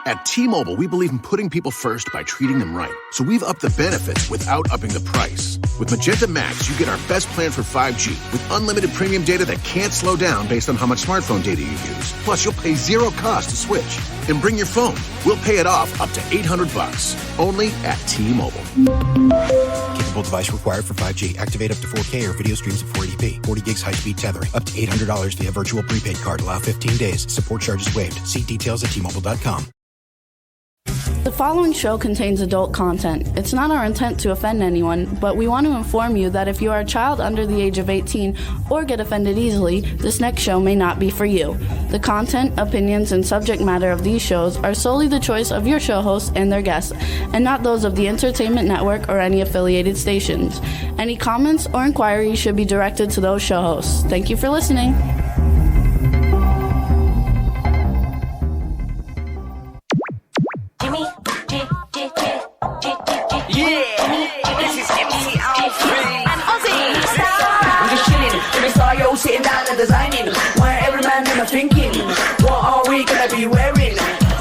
At T-Mobile, we believe in putting people first by treating them right. So we've upped the benefits without upping the price. With Magenta Max, you get our best plan for 5G with unlimited premium data that can't slow down based on how much smartphone data you use. Plus, you'll pay zero cost to switch. And bring your phone. We'll pay it off up to $800. Only at T-Mobile. Capable device required for 5G. Activate up to 4K or video streams at 480p. 40 gigs high-speed tethering. Up to $800 via virtual prepaid card. Allow 15 days. Support charges waived. See details at T-Mobile.com. The following show contains adult content. It's not our intent to offend anyone, but we want to inform you that if you are a child under the age of 18 or get offended easily, this next show may not be for you. The content, opinions, and subject matter of these shows are solely the choice of your show hosts and their guests, and not those of the Entertainment Network or any affiliated stations. Any comments or inquiries should be directed to those show hosts. Thank you for listening. Sitting down and designing, why every man in my thinking, what are we gonna be wearing?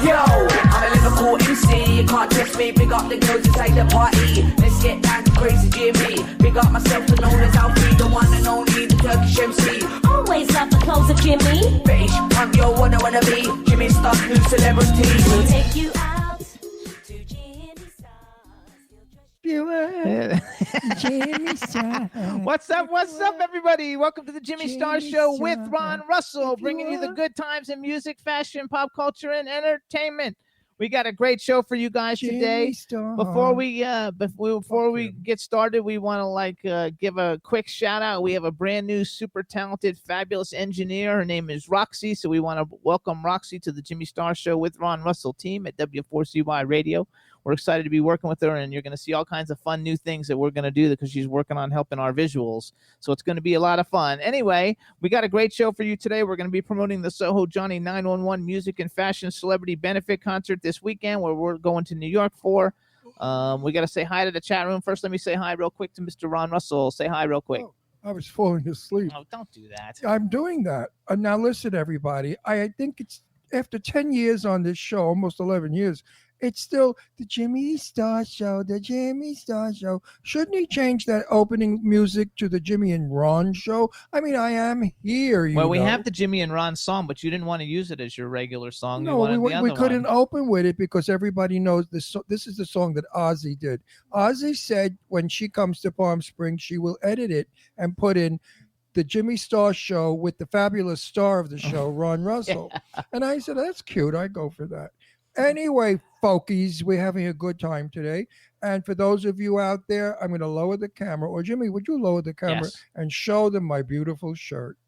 Yo, I'm a Liverpool MC, you can't test me, big up the girls inside the party, let's get down to crazy Jimmy, big up myself and known as Alfie, the one and only, the Turkish MC. Always love the clothes of Jimmy. British punk, yo, what I wanna be, Jimmy Star, new celebrity. We'll take you out to Jimmy Star. What's up, everybody? Welcome to the Jimmy Star Show with Ron Russell, bringing you the good times in music, fashion, pop culture, and entertainment. We got a great show for you guys today. Before we get started, we want to give a quick shout out. We have a brand new, super talented, fabulous engineer. Her name is Roxy. So we want to welcome Roxy to the Jimmy Star Show with Ron Russell team at W4CY Radio. We're excited to be working with her, and you're going to see all kinds of fun new things that we're going to do because she's working on helping our visuals. So it's going to be a lot of fun. Anyway, we got a great show for you today. We're going to be promoting the SohoJohnny 911 Music and Fashion Celebrity Benefit Concert this weekend, where we're going to New York for. We got to say hi to the chat room. First, let me say hi real quick to Mr. Ron Russell. Say hi real quick. Oh, I was falling asleep. Oh, don't do that. I'm doing that. Now, listen, everybody. I think it's after 10 years on this show, almost 11 years, it's still the Jimmy Star Show, the Jimmy Star Show. Shouldn't he change that opening music to the Jimmy and Ron Show? I mean, I am here. Well, we have the Jimmy and Ron song, but you didn't want to use it as your regular song. No, we couldn't open with it because everybody knows this. This is the song that Ozzy did. Ozzy said when she comes to Palm Springs, she will edit it and put in the Jimmy Star Show with the fabulous star of the show, Ron Russell. Yeah. And I said, that's cute. I go for that. Anyway, folkies, we're having a good time today. And for those of you out there, I'm going to lower the camera. Or Jimmy, would you lower the camera and show them my beautiful shirt?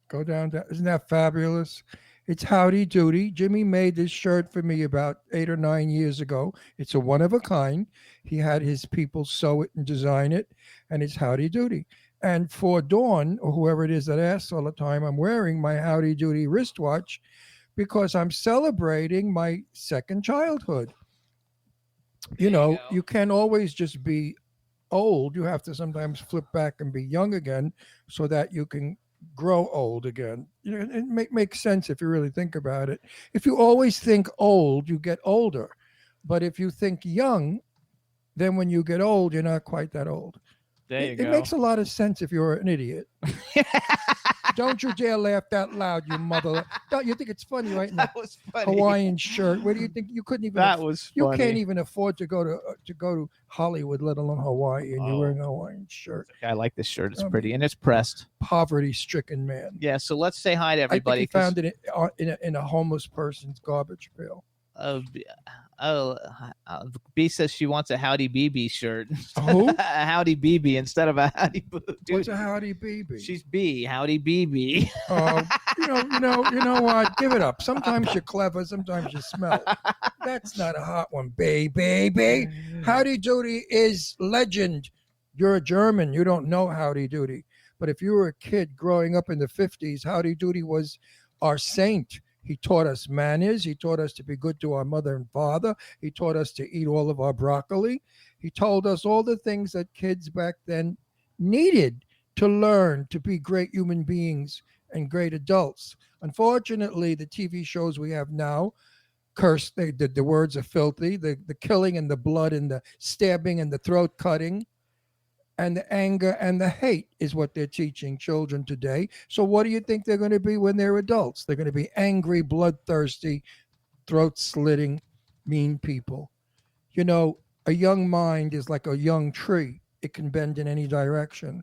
Go down. Isn't that fabulous? It's Howdy Doody. Jimmy made this shirt for me about 8 or 9 years ago. It's a one of a kind. He had his people sew it and design it. And it's Howdy Doody. And for Dawn, or whoever it is that asks all the time, I'm wearing my Howdy Doody wristwatch because I'm celebrating my second childhood. You know, you can't always just be old. You have to sometimes flip back and be young again so that you can grow old again. You know, it makes sense if you really think about it. If you always think old, you get older. But if you think young, then when you get old, you're not quite that old. There you go. It makes a lot of sense if you're an idiot. Don't you dare laugh that loud, you mother. Don't you think it's funny, right? That was funny. Hawaiian shirt. Where do you think you couldn't even? That was funny. You can't even afford to go to Hollywood, let alone Hawaii, and you're wearing a Hawaiian shirt. I like this shirt. It's pretty, and it's pressed. Poverty-stricken man. Yeah. So let's say hi to everybody. I think he found it in a homeless person's garbage pail. B says she wants a Howdy BB shirt. Who? A Howdy BB instead of a Howdy Boo. What's a Howdy BB? She's B. Howdy BB. You know what? Give it up. Sometimes you're clever. Sometimes you smell. That's not a hot one, baby. Howdy Doody is legend. You're a German. You don't know Howdy Doody. But if you were a kid growing up in the 50s, Howdy Doody was our saint. He taught us manners. He taught us to be good to our mother and father. He taught us to eat all of our broccoli. He told us all the things that kids back then needed to learn to be great human beings and great adults. Unfortunately, the TV shows we have now curse. The words are filthy. The killing and the blood and the stabbing and the throat cutting and the anger and the hate is what they're teaching children today. So what do you think they're going to be when they're adults? They're going to be angry, bloodthirsty, throat slitting, mean people. You know, a young mind is like a young tree. It can bend in any direction.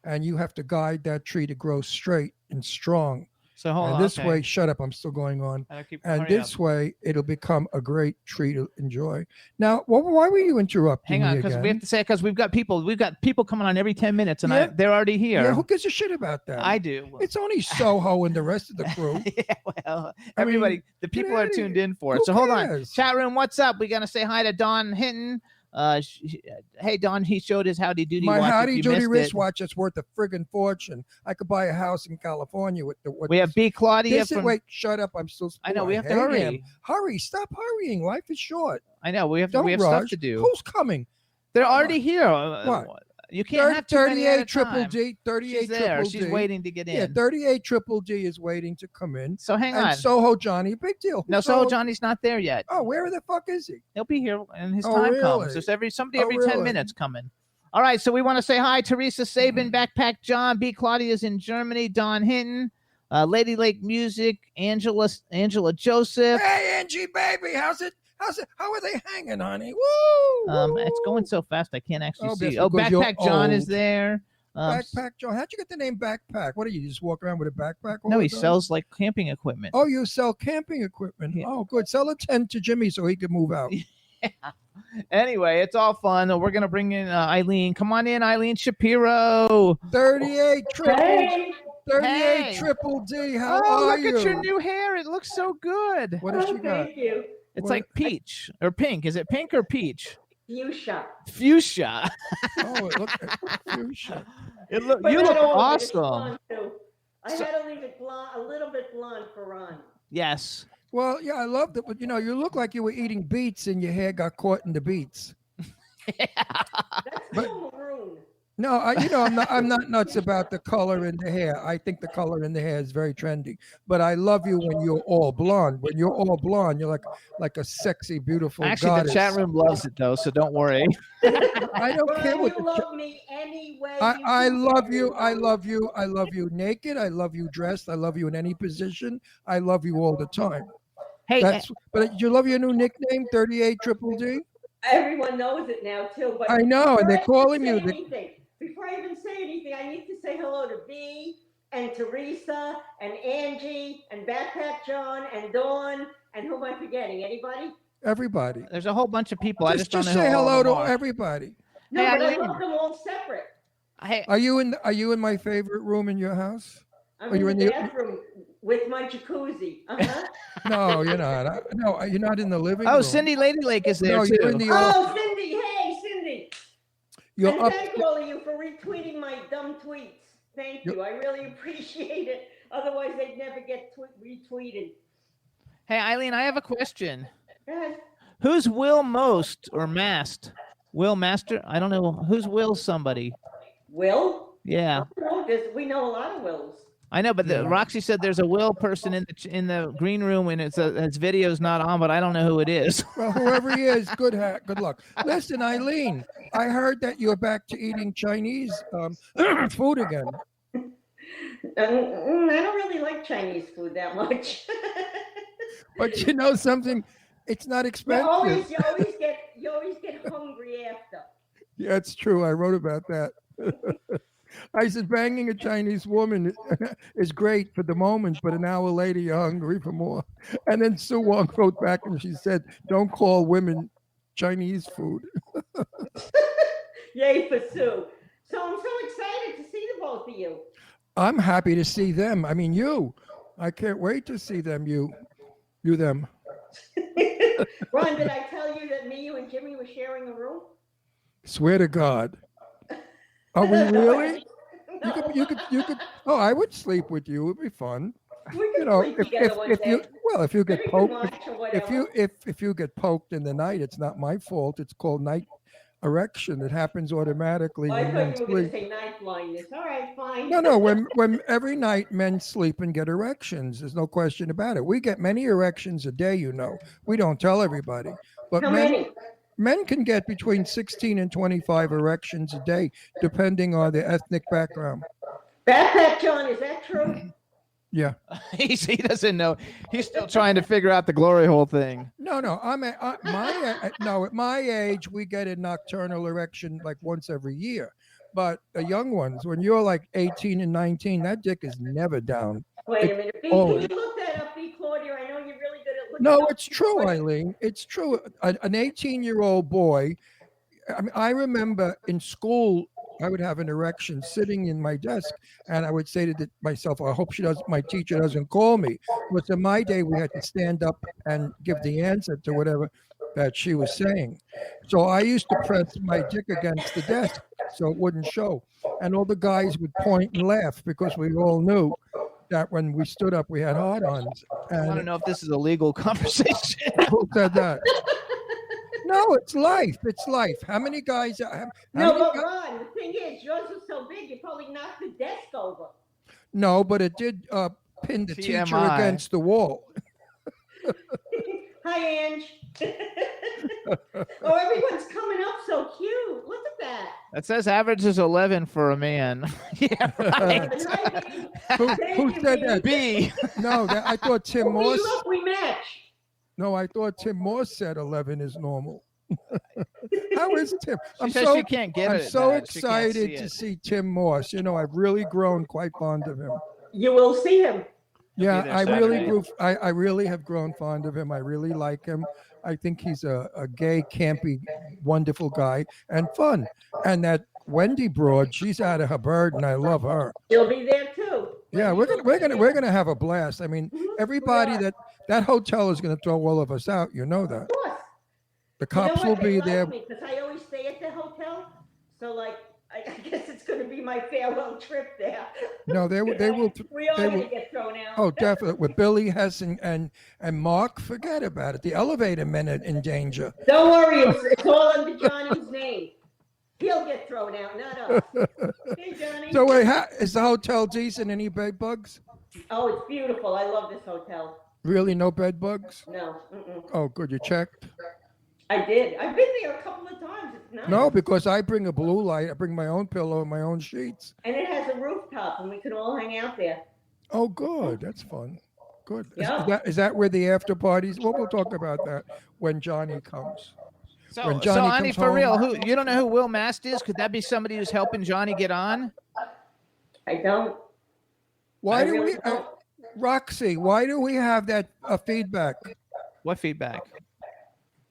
And you have to guide that tree to grow straight and strong. So hold And on. this okay. way, shut up, I'm still going on. And hurry this up. way, it'll become a great tree to enjoy. Now, why were you interrupting Hang on, me because again? we have to say because we've got people coming on every 10 minutes, and Yeah. they're already here. Yeah, who gives a shit about that? I do. It's only Soho and the rest of the crew. Yeah, well, I mean, everybody, the get people are outta tuned here. in for it. Who So hold on, cares? chat room, what's up? We're gonna say hi to Don Hinton. Hey Don, he showed his Howdy Doody My watch. If Howdy you Doody missed it. wristwatch is worth a friggin' fortune. I could buy a house in California with the. We have B. Claudia from. Wait, shut up! I'm still. I know we have to Hey, hurry. Em, hurry! Stop hurrying! Life is short. I know we have Don't stuff rush. to do. Who's coming? They're already here. What? You can't have too many at a 38 triple time. D. 38 She's there. triple She's D. waiting to get in. Yeah, 38 triple D is waiting to come in. So hang and on. SohoJohnny, big deal. No, Who's SohoJohnny's not there yet. Oh, where the fuck is he? He'll be here when his Oh, time really? comes. There's somebody every 10 really? minutes coming. All right, so we want to say hi, Teresa Sabin, Backpack John, B. Claudia's in Germany, Don Hinton, Lady Lake Music, Angela Joseph. Hey, Angie, baby, how's it? How are they hanging, honey? Woo! It's going so fast I can't actually Oh, see. that's Oh, because you're Backpack John is old. there. Backpack John. How'd you get the name Backpack? What do you just walk around with a backpack? all No, the he time? sells like camping equipment. Oh, you sell camping equipment. Yeah. Oh, good. Sell a tent to Jimmy so he can move out. Anyway, it's all fun. We're gonna bring in Eileen. Come on in, Eileen Shapiro. 38 triple. Hey. 38 Hey. triple D. How Oh, are look you? at your new hair. It looks so good. What has she got? Thank you. It's What- like peach or pink. Is it pink or peach? Fuchsia. Fuchsia. Oh, it looks fuchsia. It look. But You not look all of it, it's awesome. blonde, too. I So- had to leave it blonde, a little bit blonde for Ron. Yes. Well, yeah, I loved it, but you know, you look like you were eating beets and your hair got caught in the beets. That's But- still maroon. No, I'm not nuts about the color in the hair. I think the color in the hair is very trendy. But I love you when you're all blonde. When you're all blonde, you're like a sexy, beautiful Actually, goddess. the chat room loves it though, so don't worry. I don't care Ron, what you the love me anyway. I do, love you. I everyone. love you. I love you naked. I love you dressed. I love you in any position. I love you all the time. Hey, But you love your new nickname, 38 triple D? Everyone knows it now, too. But I know, and they're before I calling even you say the- anything- Before I even say anything, I need to say hello to B and Teresa and Angie and Backpack John and Dawn. And who am I forgetting? Anybody? Everybody. there's a whole bunch of people. I just don't know say who all hello of them to are. everybody. No, Hey, but I Eileen. love them all separate. Hey, Are you in my favorite room in your house? I'm Are you in in the the- bathroom with my jacuzzi. Uh-huh. No, you're not. No, you're not in the living room. oh, Cindy Lady Lake is there No, too. you're in the Oh, Cindy. Hey, Cindy. you're And up. thank all of you for retweeting my dumb tweets. Thank you. I really appreciate it. Otherwise, they'd never get retweeted. Hey, Eileen, I have a question. Go ahead. Who's Will Most or Mast? Will Master? I don't know. Who's Will somebody? Will? Yeah, No, we know a lot of Wills. I know, but Roxy said there's a Will person in the green room, and his video's not on, but I don't know who it is. Well, whoever he is, good luck. Listen, Eileen, I heard that you're back to eating Chinese food again. I don't really like Chinese food that much. But you know something? It's not you expensive. always get hungry after. Yeah, it's true. I wrote about that. I said banging a Chinese woman is great for the moment, but an hour later you're hungry for more. And then Sue Wong wrote back and she said, "Don't call women Chinese food." Yay for Sue. So I'm so excited to see the both of you. I'm happy to see them. I mean, you. I can't wait to see them. You, them. Ron, did I tell you that you and Jimmy were sharing a room? Swear to God. Are we really? No. You could. Oh, I would sleep with you. It'd be fun. We could You know, sleep together one if you day. if you get We can poked, watch or whatever. if you get poked in the night, it's not my fault. It's called night erection. It happens automatically I when men thought you were going to sleep. say night blindness. All right, fine. No. When every night men sleep and get erections, there's no question about it. We get many erections a day. We don't tell everybody, but How many? men can get between 16 and 25 erections a day, depending on their ethnic background. Backpack John, is that true? Yeah. He doesn't know. He's still trying to figure out the glory hole thing. No. At my age, we get a nocturnal erection like once every year. But the young ones, when you're like 18 and 19, that dick is never down. Wait a minute. B, can always. you look that up, B. Claudia? I know you're really good at looking No, up it's true, Eileen. It's true. An 18-year-old boy. I remember in school, I would have an erection sitting in my desk, and I would say to myself, I hope my teacher doesn't call me. Because in my day, we had to stand up and give the answer to whatever that she was saying. So I used to press my dick against the desk so it wouldn't show. And all the guys would point and laugh because we all knew that when we stood up, we had hard-ons. I want to know if this is a legal conversation. Who said that? No, it's life. It's life. How many guys? No, but Ron, the thing is, yours was so big, you probably knocked the desk over. No, but it did pin the teacher TMI. against the wall. Hi, Ange. Oh, everyone's coming up so cute. Look at that. That says average is 11 for a man. Yeah, right. Who said that? B. No, I thought Tim Moore. Look, we match. No, I thought Tim Moore said 11 is normal. How is Tim? She says she can't get I'm it. so Dad. She can't excited to it. see Tim Morse. I've really grown quite fond of him. You will see him. Yeah, there I really Saturday. grew. I really have grown fond of him. I really like him. I think he's a gay, campy, wonderful guy and fun. And that Wendy broad, she's out of her bird, and I love her. You'll be there too. Yeah, we're gonna have a blast. I mean, everybody that hotel is gonna throw all of us out. You know that. Of course. The cops will be there. Because I always stay at the hotel. So, like, I guess it's going to be my farewell trip there. No, they will. We all they going will- to get thrown out. Oh, definitely. With Billy, Hess, and Mark, forget about it. The elevator men are in danger. Don't worry, it's all under Johnny's name. He'll get thrown out, not us. Hey, Johnny. So wait, is the hotel decent? Any bed bugs? Oh, it's beautiful. I love this hotel. Really, no bed bugs? No. Mm-mm. Oh, good. You checked? I did. I've been there a couple of times. It's nice. No, because I bring a blue light. I bring my own pillow and my own sheets. And it has a rooftop, and we can all hang out there. Oh, good. That's fun. Good. Yeah. Is that where the after parties? Well, we'll talk about that when Johnny comes. So, When Johnny Ani, comes for home- real, you don't know who Will Mast is? Could that be somebody who's helping Johnny get on? I don't. Why I do really we, don't. Roxy? Why do we have that feedback? What feedback?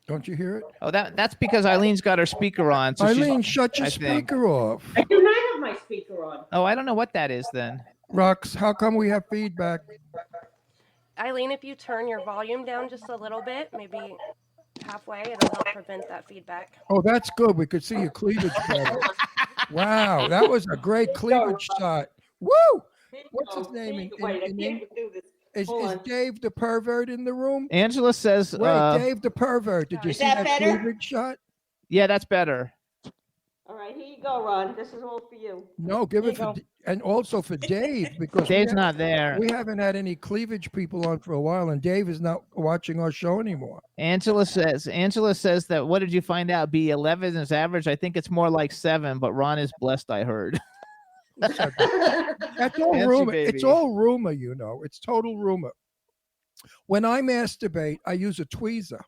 Don't you hear it? Oh, that's because Eileen's got her speaker on. So Eileen, she's, shut your I think. speaker off. I do not have my speaker on. Oh, I don't know what that is then. Rox, how come we have feedback? Eileen, if you turn your volume down just a little bit, maybe halfway, it'll help prevent that feedback. Oh, that's good. We could see your cleavage better. Wow, that was a great cleavage shot. Woo! What's his name? Wait, I can't do this. Is Hold on. Dave the pervert in the room? Angela says, Wait, Dave the pervert. Did you Is see that that better? cleavage shot? yeah, that's better. All right, here you go, Ron. This is all for you. No, give it There for you and also for Dave because Dave's not there. we haven't had any cleavage people on for a while, and Dave is not watching our show anymore. Angela says that what did you find out? B 11 is average. I think it's more like 7, but Ron is blessed, I heard. That's all Fancy rumor. baby. It's all rumor, you know. It's total rumor. When I masturbate, I use a tweezer.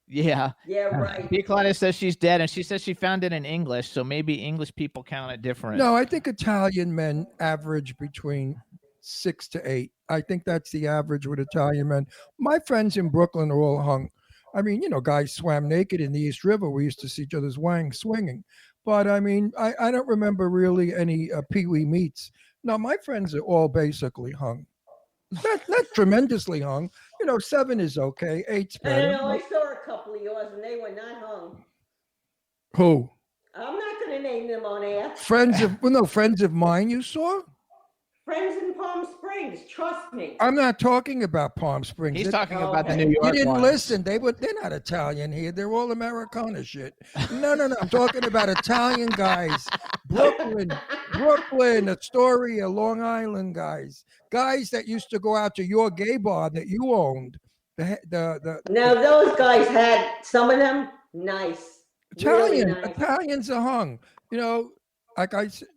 Yeah. Yeah, right. B Claudia says she's dead, and she says she found it in English, so maybe English people count it different. No, I think Italian men average between 6 to 8. I think that's the average with Italian men. My friends in Brooklyn are all hung. I mean, you know, guys swam naked in the East River. We used to see each other's wang swinging. But I mean, I don't remember really any pee-wee meets. No, my friends are all basically hung. Not tremendously hung. You know, 7 is okay. 8's I don't better. know. I saw a couple of yours, and they were not hung. Who? I'm not going to name them on air. Friends of friends of mine you saw? Friends in Palm Springs, trust me. I'm not talking about Palm Springs. He's talking Oh, about the okay. New York You didn't ones. listen. They're not Italian here. They're all Americana shit. No. I'm talking about Italian guys. Brooklyn, Astoria, Long Island guys. Guys that used to go out to your gay bar that you owned. Now those guys had some of them nice. Really nice. Italians are hung. You know, like I said,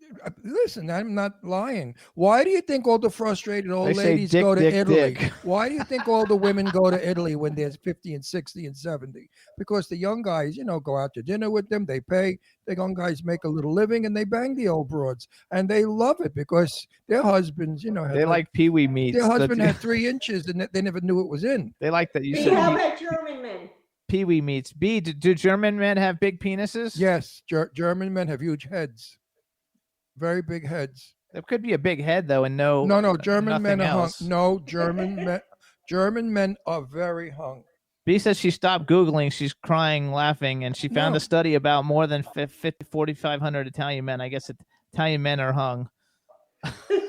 listen, I'm not lying. Why do you think all the frustrated old They say ladies dick, go to dick, Italy? dick. Why do you think all the women go to Italy when there's 50 and 60 and 70? Because the young guys, go out to dinner with them. They pay. The young guys make a little living and they bang the old broads. And they love it because their husbands, had They like pee-wee meats. their husband had 3 inches and they never knew it was in. They like that. You See, said how about German men? pee-wee meats. B, do German men have big penises? Yes, German men have huge heads. Very big heads. There could be a big head though, and no. German men nothing are else. hung. No, German men are very hung. B says she stopped Googling. She's crying, laughing, and she found No. a study about more than 4,500 Italian men. I guess Italian men are hung.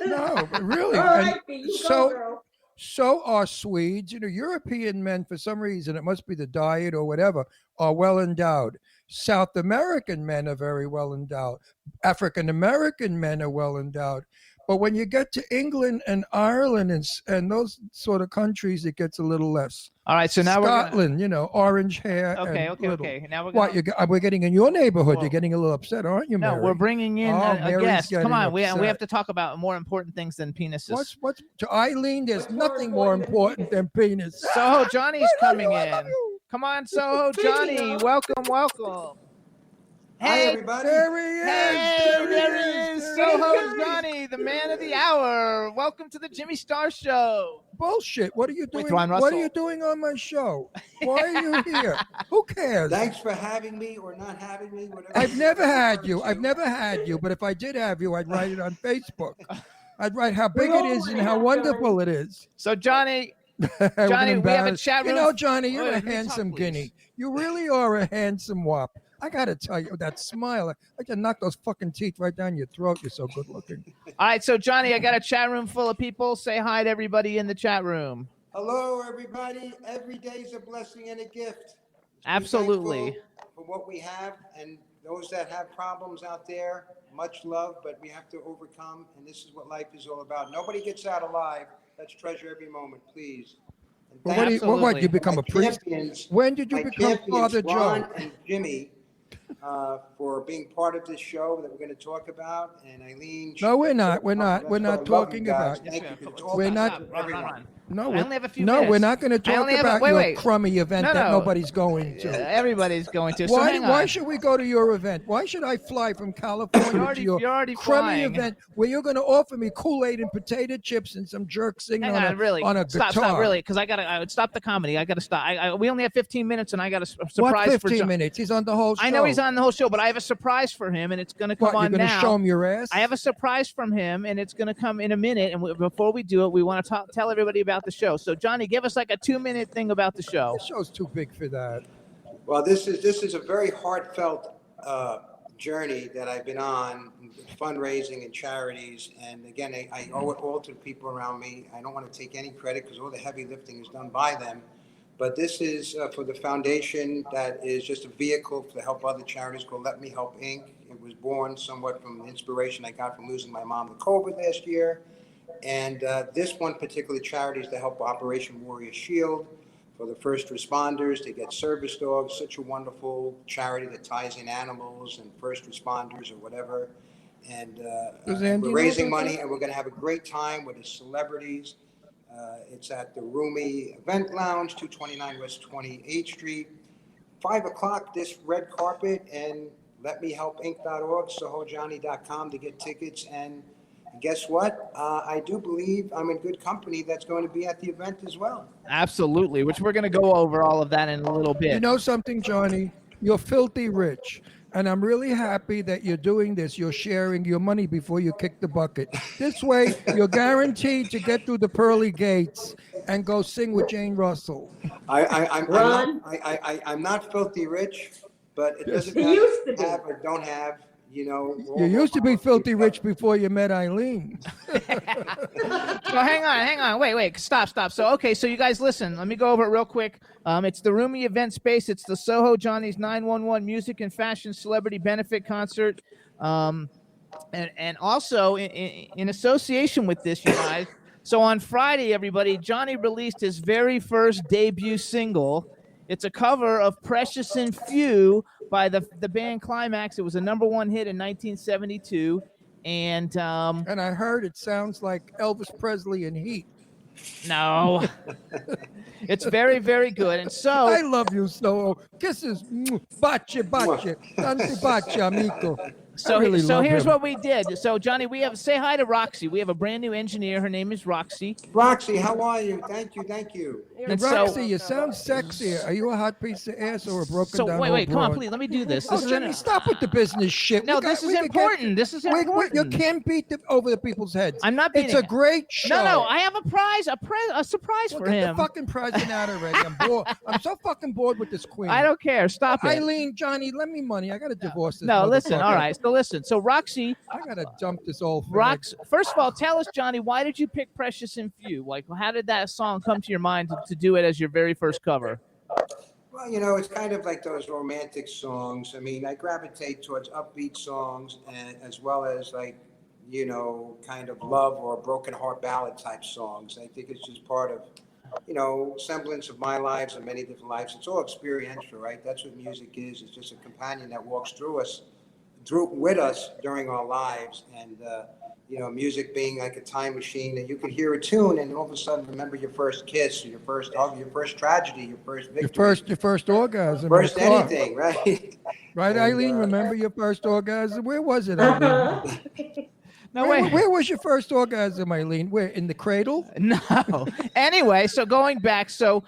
No, but really. All And right, B, you go, girl. so are Swedes. European men, for some reason, it must be the diet or whatever, are well endowed. South American men are very well endowed. African American men are well endowed. But when you get to England and Ireland and those sort of countries, it gets a little less. All right, so now Scotland, orange hair. Okay, and okay, little. okay. Now we're What we're getting in your neighborhood? Whoa. You're getting a little upset, aren't you, No, Mary? we're bringing in Oh, a Mary's guest. Come getting on, we have upset. to talk about more important things than penises. What's to Eileen? There's nothing more important than penis. SohoJohnny's coming in. Come on, SohoJohnny. Welcome. Hi, Hey, everybody. There he is. Hey, there he is, There he is. SohoJohnny, the man of the hour. Welcome to the Jimmy Star Show. Bullshit. What are you doing? Ron What are Russell. you doing on my show? Why are you here? Who cares? Thanks for having me or not having me. Whatever. I've never had you. But if I did have you, I'd write it on Facebook. I'd write how big it is and how wonderful it is. So, Johnny, I'm Johnny, we have a embarrassed. chat room. You know, Johnny, you're Wait, a let me talk, handsome please. guinea. You really are a handsome wop. I gotta tell you, that smile, I can knock those fucking teeth right down your throat. You're so good looking. All right, so, Johnny, I got a chat room full of people. Say hi to everybody in the chat room. Hello, everybody. Every day is a blessing and a gift. Be Absolutely. thankful for what we have, and those that have problems out there, much love, but we have to overcome, and this is what life is all about. Nobody gets out alive. Let's treasure every moment, please. And Well, thank what, you become my a priest? champions- When did you my become champions, Father Ron Joe? and Jimmy, for being part of this show that we're going to talk about, and Eileen. No, we're not. We're not. We're not talking about. Thank you for talking We're not. about everyone. No, I only have a few no, minutes. we're not going to I talk only have a- about wait, your wait. crummy event No, that no. nobody's going to. Everybody's going to. So Why? hang Why on. should we go to your event? Why should I fly from California to your you're already crummy flying. event where you're going to offer me Kool-Aid and potato chips and some jerk singing Hang on, really. on a guitar? Stop, really, because I would stop the comedy. I got to stop. We only have 15 minutes, and I got a surprise What for 15 John. minutes? He's on the whole show. I know he's on the whole show, but I have a surprise for him, and it's going to come What, on you're going to now. show him your ass? I have a surprise from him, and it's going to come in a minute. And before we do it, we want to tell everybody about the show. So, Johnny, give us like a 2-minute thing about the show. This show's too big for that. Well, this is a very heartfelt journey that I've been on, fundraising and charities. And again, I owe it all to the people around me. I don't want to take any credit because all the heavy lifting is done by them. But this is for the foundation that is just a vehicle to help other charities called Let Me Help Inc. It was born somewhat from the inspiration I got from losing my mom to COVID last year. And this one particular charity is to help Operation Warrior Shield for the first responders to get service dogs. Such a wonderful charity that ties in animals and first responders or whatever. And Does Andy we're know raising about money, that? and we're going to have a great time with the celebrities. It's at the Rumi Event Lounge, 229 West 28th Street. 5 o'clock, this red carpet, and letmehelpinc.org, SohoJohnny.com to get tickets. And guess what? I do believe I'm in good company that's going to be at the event as well. Absolutely, which we're going to go over all of that in a little bit. You know something, Johnny? You're filthy rich. And I'm really happy that you're doing this. You're sharing your money before you kick the bucket. This way, you're guaranteed to get through the pearly gates and go sing with Jane Russell. I'm not filthy rich, but it doesn't He matter used to if be. you have or don't have. You used to be filthy rich before you met Eileen. So hang on. Wait. Stop. So you guys listen. Let me go over it real quick. It's the Rumi event space. It's the SohoJohnny's 911 music and fashion celebrity benefit concert. And also in association with this, you guys. So on Friday, everybody, Johnny released his very first debut single. It's a cover of Precious and Few by the band Climax. It was a #1 hit in 1972. And I heard it sounds like Elvis Presley in Heat. No. It's very, very good. And so I love you, Soho. Kisses. Bache. Tanti bache, amico. So really here's him. what we did. So Johnny, we have say hi to Roxy. We have a brand new engineer. Her name is Roxy. Roxy, how are you? Thank you. And Roxy, you sound sexy. Are you a hot piece of ass or a broken down? Wait, come on, broad? please. Let me do this. Oh, Jimmy, stop with the business shit. No, this is important. This is important. You can't beat over the people's heads. I'm not beating It's a great show. No, I have a prize, a surprise for Get him. the fucking present out already. I'm bored. I'm so fucking bored with this queen. I don't care. Stop it. Eileen, Johnny, lend me money. I got to divorce this. No, listen. motherfucker. All right. So listen. So Roxy. I got to dump this old Rox. First of all, tell us, Johnny, why did you pick Precious and Few? Like, how did that song come to your mind to do it as your very first cover? Well, it's kind of like those romantic songs. I mean, I gravitate towards upbeat songs and as well as like, kind of love or broken heart ballad type songs. I think it's just part of, semblance of my lives and many different lives. It's all experiential, right? That's what music is. It's just a companion that walks with us during our lives. And, music being like a time machine that you could hear a tune and all of a sudden remember your first kiss, or your first hug, your first tragedy, your first victory. Your first orgasm. First anything, right? Right, Eileen? Remember your first orgasm? Where was it, Eileen? No way. Where was your first orgasm, Eileen? Where, in the cradle? No. Anyway, so going back, so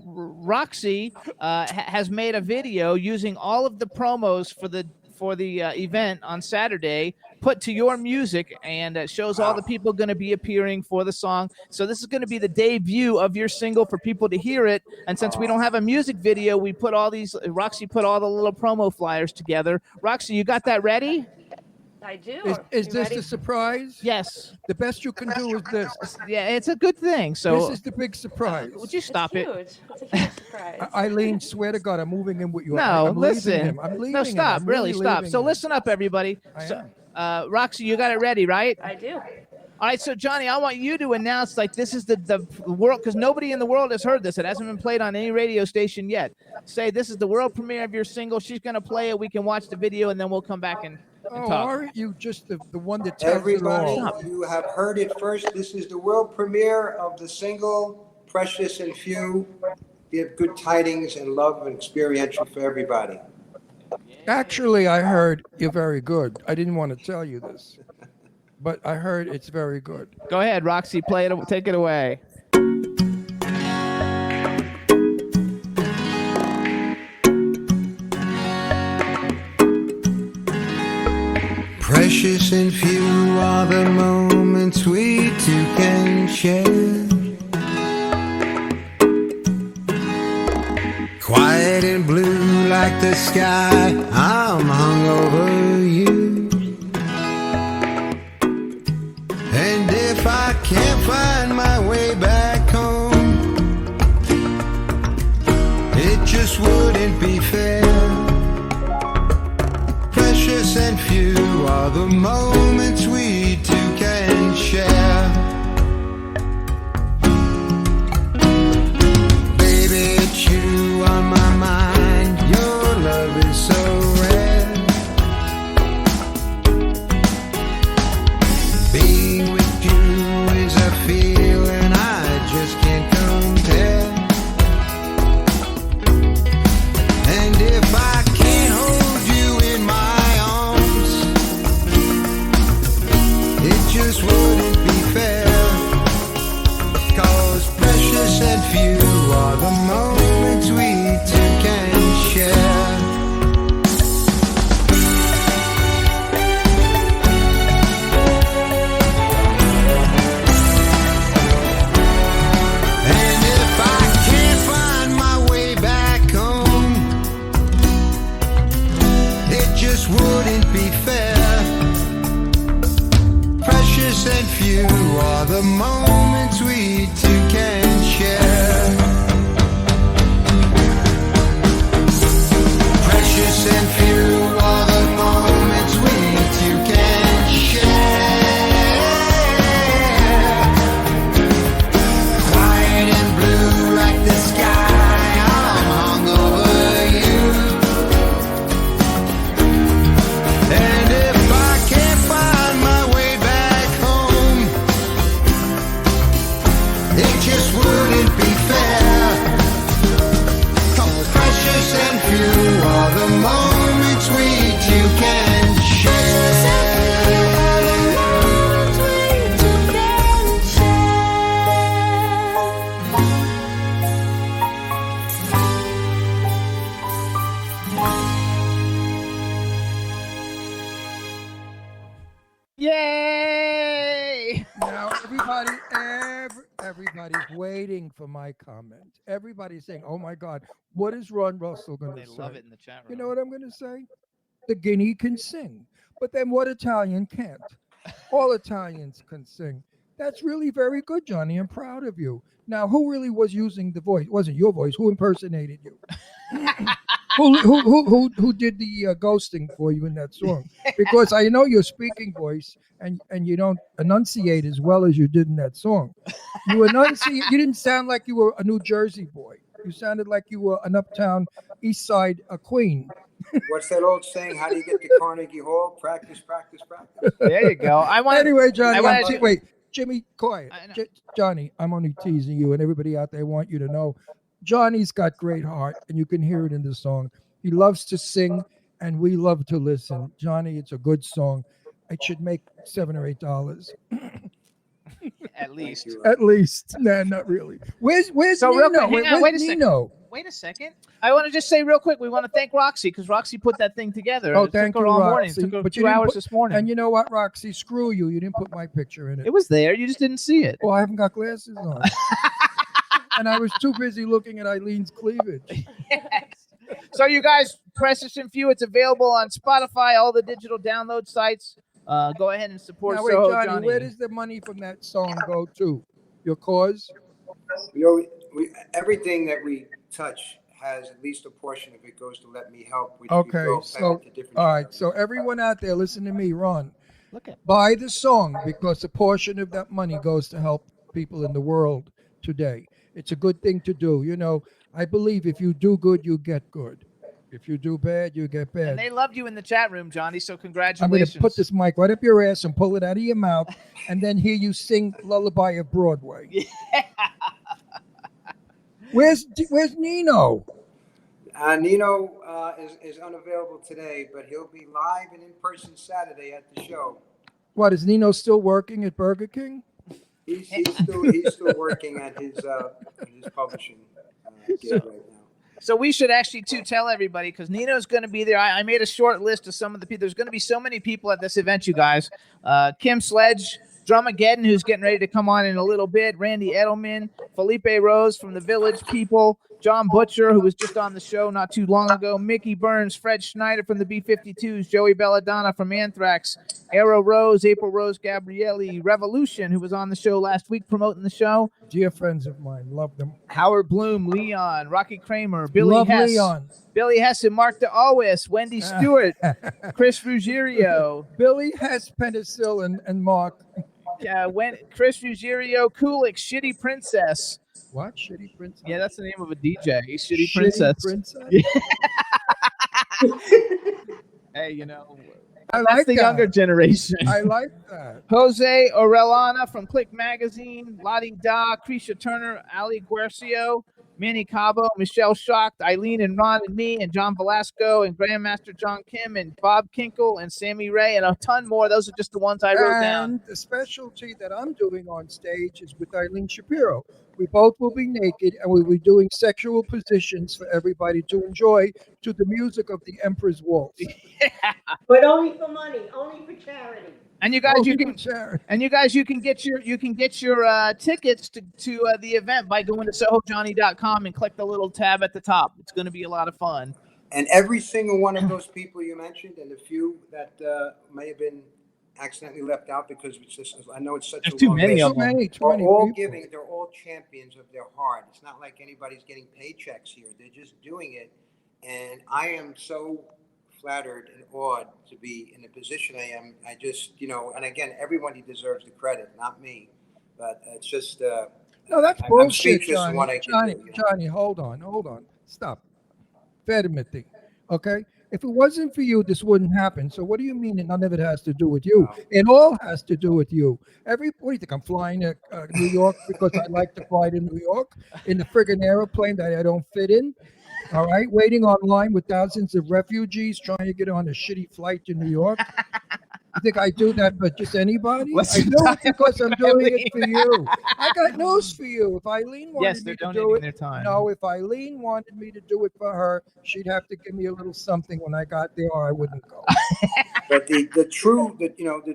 Roxy has made a video using all of the promos for the event on Saturday, put to your music, and it shows all the people going to be appearing for the song. So this is going to be the debut of your single for people to hear it. And since we don't have a music video, we put Roxy put all the little promo flyers together. Roxy, you got that ready? I do. Is You this ready? a surprise? Yes. The best you can do is this. Yeah, it's a good thing. So This is the big surprise. would you stop it? Huge. It's a huge surprise. Eileen, swear to God, I'm moving in with you. No, I'm listen. leaving him. I'm leaving No, him. stop. I'm Really, stop. leaving So him. listen up, everybody. I am. Roxy, you got it ready, right? I do. All right, so Johnny, I want you to announce like this is the world, because nobody in the world has heard this. It hasn't been played on any radio station yet. Say this is the world premiere of your single. She's gonna play it. We can watch the video, and then we'll come back and talk. Aren't you just the one that tells Everybody, it all? you have heard it first. This is the world premiere of the single Precious and Few. Give good tidings and love and experiential for everybody. Actually, I heard you're very good. I didn't want to tell you this, but I heard it's very good. Go ahead, Roxy, play it. Take it away. Precious and few are the moments we two can share. Quiet and blue like the sky, I'm hung over you. And if I can't find my way back home, it just wouldn't be fair. Precious and few are the moments we two can share. Baby, it's you on my mind. Your love is so rare. Being with you is a feeling I just can't compare. And if I can't hold you in my arms, waiting for my comment. Everybody's saying, "Oh my God, what is Ron Russell going They to say?" love it in the chat room. You know what I'm going to say? The Guinea can sing, but then what Italian can't? All Italians can sing. That's really very good, Johnny. I'm proud of you. Now, who really was using the voice? It wasn't your voice. Who impersonated you? who did the ghosting for you in that song? Because I know your speaking voice, and you don't enunciate as well as you did in that song. You enunciate. You didn't sound like you were a New Jersey boy. You sounded like you were an uptown East Side queen. What's that old saying? How do you get to Carnegie Hall? Practice, practice, practice. There you go. Anyway, Johnny, I wait, Jimmy, quiet. Johnny, I'm only teasing you, and everybody out there want you to know, Johnny's got great heart, and you can hear it in the song. He loves to sing, and we love to listen. Johnny, it's a good song. It should make $7 or $8. At least. At least. Nah, not really. Where's So Nino? real quick, hang on, wait a second. Nino? Wait a second. I want to just say real quick, we want to thank Roxy because Roxy put that thing together. Oh, It thank took her you, all Roxy. morning. It took her But you 2 didn't hours put- this morning. And you know what, Roxy? Screw you. You didn't put my picture in it. It was there. You just didn't see it. Well, I haven't got glasses on. And I was too busy looking at Eileen's cleavage. So you guys, Precious and Few, it's available on Spotify, all the digital download sites. Go ahead and support Now, wait, Soho Johnny, Johnny. where does the money from that song go to? Your cause? Everything that we touch has at least a portion of it goes to Let Me Help, which Okay, we go so back to different all right, so everyone out there, listen to me, Ron. Look at Buy the song because a portion of that money goes to help people in the world today. It's a good thing to do. You know, I believe if you do good, you get good. If you do bad, you get bad. And they loved you in the chat room, Johnny, so I'm going congratulations. to put this mic right up your ass and pull it out of your mouth and then hear you sing Lullaby of Broadway. Where's Nino? Nino is unavailable today, but he'll be live and in person Saturday at the show. What, is Nino still working at Burger King? He's still working at his publishing gig right now. So we should actually, too, tell everybody, because Nino's going to be there. I made a short list of some of the people. There's going to be so many people at this event, you guys. Kim Sledge, DRMAGDN, who's getting ready to come on in a little bit, Randy Edelman, Felipe Rose from the Village People, John Butcher, who was just on the show not too long ago, Mickey Burns, Fred Schneider from the B-52s, Joey Belladonna from Anthrax, Arrow Rose, April Rose Gabrielli, Revolution, who was on the show last week promoting the show. Dear friends of mine, love them. Howard Bloom, Leon, Rocky Kramer, Billy Love Hess, Leon. Billy Hess and Mark DeAlwis, Wendy Stewart, Chris Ruggiero, Billy Hess, Penicillin, and Mark. Chris Ruggiero, Kulik, Shitty Princess. What? Shitty Princess? Yeah, that's the name of a DJ. Shitty Princess. Hey, you know, I that's like the that. younger generation. I like that. Jose Orellana from Click Magazine, Lottie Da, Krisha Turner, Ali Guercio, Manny Cabo, Michelle Schacht, Eileen and Ron and me, and John Velasco, and Grandmaster John Kim, and Bob Kinkle, and Sammy Ray, and a ton more. Those are just the ones I wrote down. And the specialty that I'm doing on stage is with Eileen Shapiro. We both will be naked, and we'll be doing sexual positions for everybody to enjoy to the music of the Emperor's Waltz. But only for money, only for charity. And you guys, Only you can, for charity. and you guys, you can get your tickets to the event by going to SohoJohnny.com and click the little tab at the top. It's going to be a lot of fun. And every single one of those people you mentioned, and a few that may have been accidentally left out because it's just, I know it's such There's a too long many list, of them. are all people. giving. They're all champions of their heart. It's not like anybody's getting paychecks here. They're just doing it, and I am so flattered and awed to be in the position I am. I just, and again, everybody deserves the credit, not me. But it's just No, that's I'm bullshit, speechless in what I Johnny. can do. Johnny, hold on. Stop. Fermati. Okay? If it wasn't for you, this wouldn't happen. So what do you mean that none of it has to do with you? It all has to do with you. What do you think? I'm flying to New York because I like to fly to New York in the friggin' airplane that I don't fit in? All right? Waiting online with thousands of refugees trying to get on a shitty flight to New York. You think I do that for just anybody? Let's I do talk it because I'm about doing Eileen. it for you. I got news for you. If Eileen wanted Yes, me they're to do donating it, their time. no, if Eileen wanted me to do it for her, she'd have to give me a little something when I got there, or I wouldn't go. But the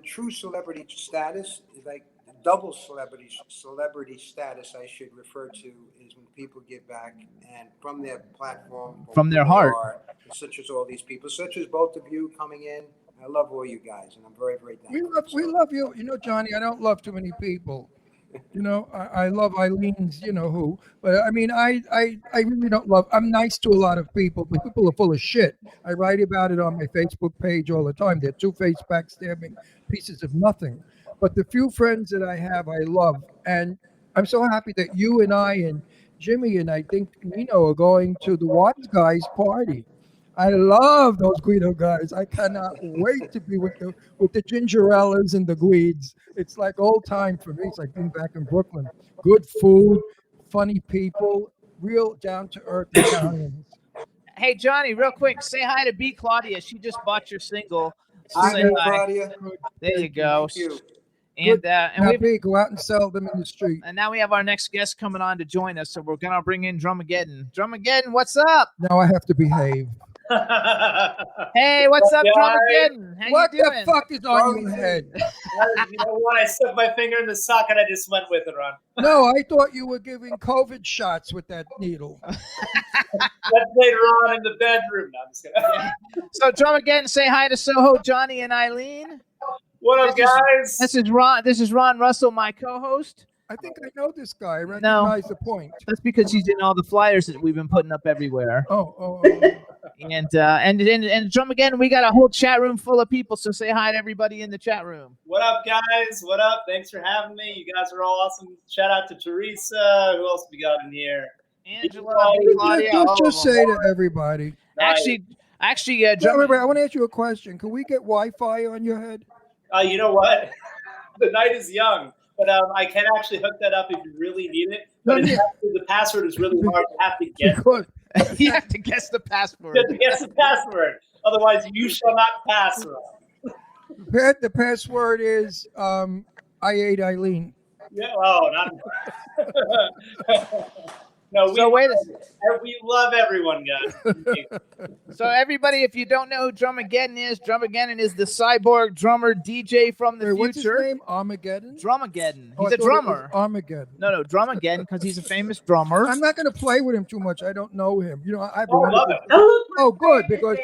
true celebrity status is like double celebrity status I should refer to is when people give back and from their platform, From their who they heart. are, such as all these people, such as both of you coming in. I love all you guys, and I'm very, very thankful. We love you. You know, Johnny, I don't love too many people. You know, I love Eileen's, you know who, but I mean, I really don't love, I'm nice to a lot of people, but people are full of shit. I write about it on my Facebook page all the time. They're two-faced backstabbing pieces of nothing. But the few friends that I have, I love. And I'm so happy that you and I and Jimmy and I think Nino are going to the Wise Guys party. I love those Guido guys. I cannot wait to be with the Gingerellas and the Guides. It's like old time for me. It's like being back in Brooklyn. Good food, funny people, real down to earth Italians. Hey, Johnny, real quick, say hi to B. Claudia. She just bought your single. So Hi, say B. hi. Claudia. There you go. Thank you. And Now, we B, go out and sell them in the street. and now we have our next guest coming on to join us. So we're gonna bring in DRMAGDN. DRMAGDN, what's up? Now I have to behave. Hey, what's up, guys? DRMAGDN? How What you doing? the fuck is on your head? You know what? I stuck my finger in the socket. I just went with it, Ron. No, I thought you were giving COVID shots with that needle. That's later on in the bedroom. No, I'm just kidding. So DRMAGDN, say hi to SohoJohnny and Eileen. What up, guys? This is Ron. This is Ron Russell, my co-host. I think I know this guy. I recognize the point. That's because he's in all the flyers that we've been putting up everywhere. Oh. And DRMAGDN, we got a whole chat room full of people. So say hi to everybody in the chat room. What up, guys? What up? Thanks for having me. You guys are all awesome. Shout out to Teresa. Who else we got in here? Angela, Claudia. Let's just say to everybody. Actually, everybody, I want to ask you a question. Can we get Wi-Fi on your head? You know what? The night is young, but I can actually hook that up if you really need it. But the password is really hard. You have to guess. You have to guess the password. You have to guess the password. Otherwise, you shall not pass. The password is I ate Eileen. Yeah. Oh, not. No, we love everyone, guys. So everybody, if you don't know who DRMAGDN is the cyborg drummer DJ from the future. What's his name? Armageddon? DRMAGDN. Oh, He's a drummer. Armageddon. No, DRMAGDN because he's a famous drummer. I'm not going to play with him too much. I don't know him. You know, I love it. Oh, good, because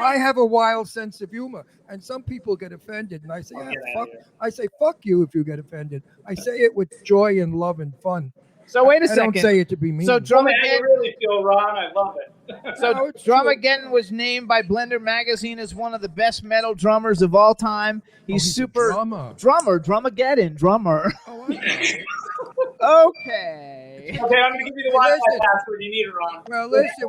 I have a wild sense of humor, and some people get offended, and I say, fuck. I say, fuck you if you get offended. I say it with joy and love and fun. So wait a second. I don't say it to be mean. So I DRMAGDN really feel Ron. I love it. So DRMAGDN was named by Blender Magazine as one of the best metal drummers of all time. He's super DRMAGDN drummer. Okay. Okay, I'm gonna give you the Wi-Fi password. You need it, Ron. Well, listen,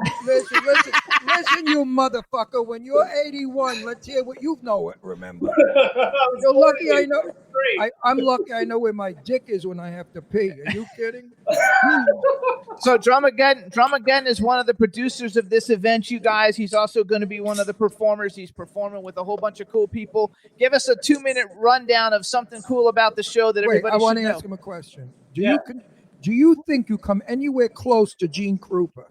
you motherfucker. When you're 81, let's hear what you know. Remember? You're lucky I know. I'm lucky I know where my dick is when I have to pee. Are you kidding? So DRMAGDN is one of the producers of this event, you guys. He's also going to be one of the performers. He's performing with a whole bunch of cool people. Give us a 2-minute rundown of something cool about the show that everybody I want should to know. ask him a question. Do you think you come anywhere close to Gene Krupa?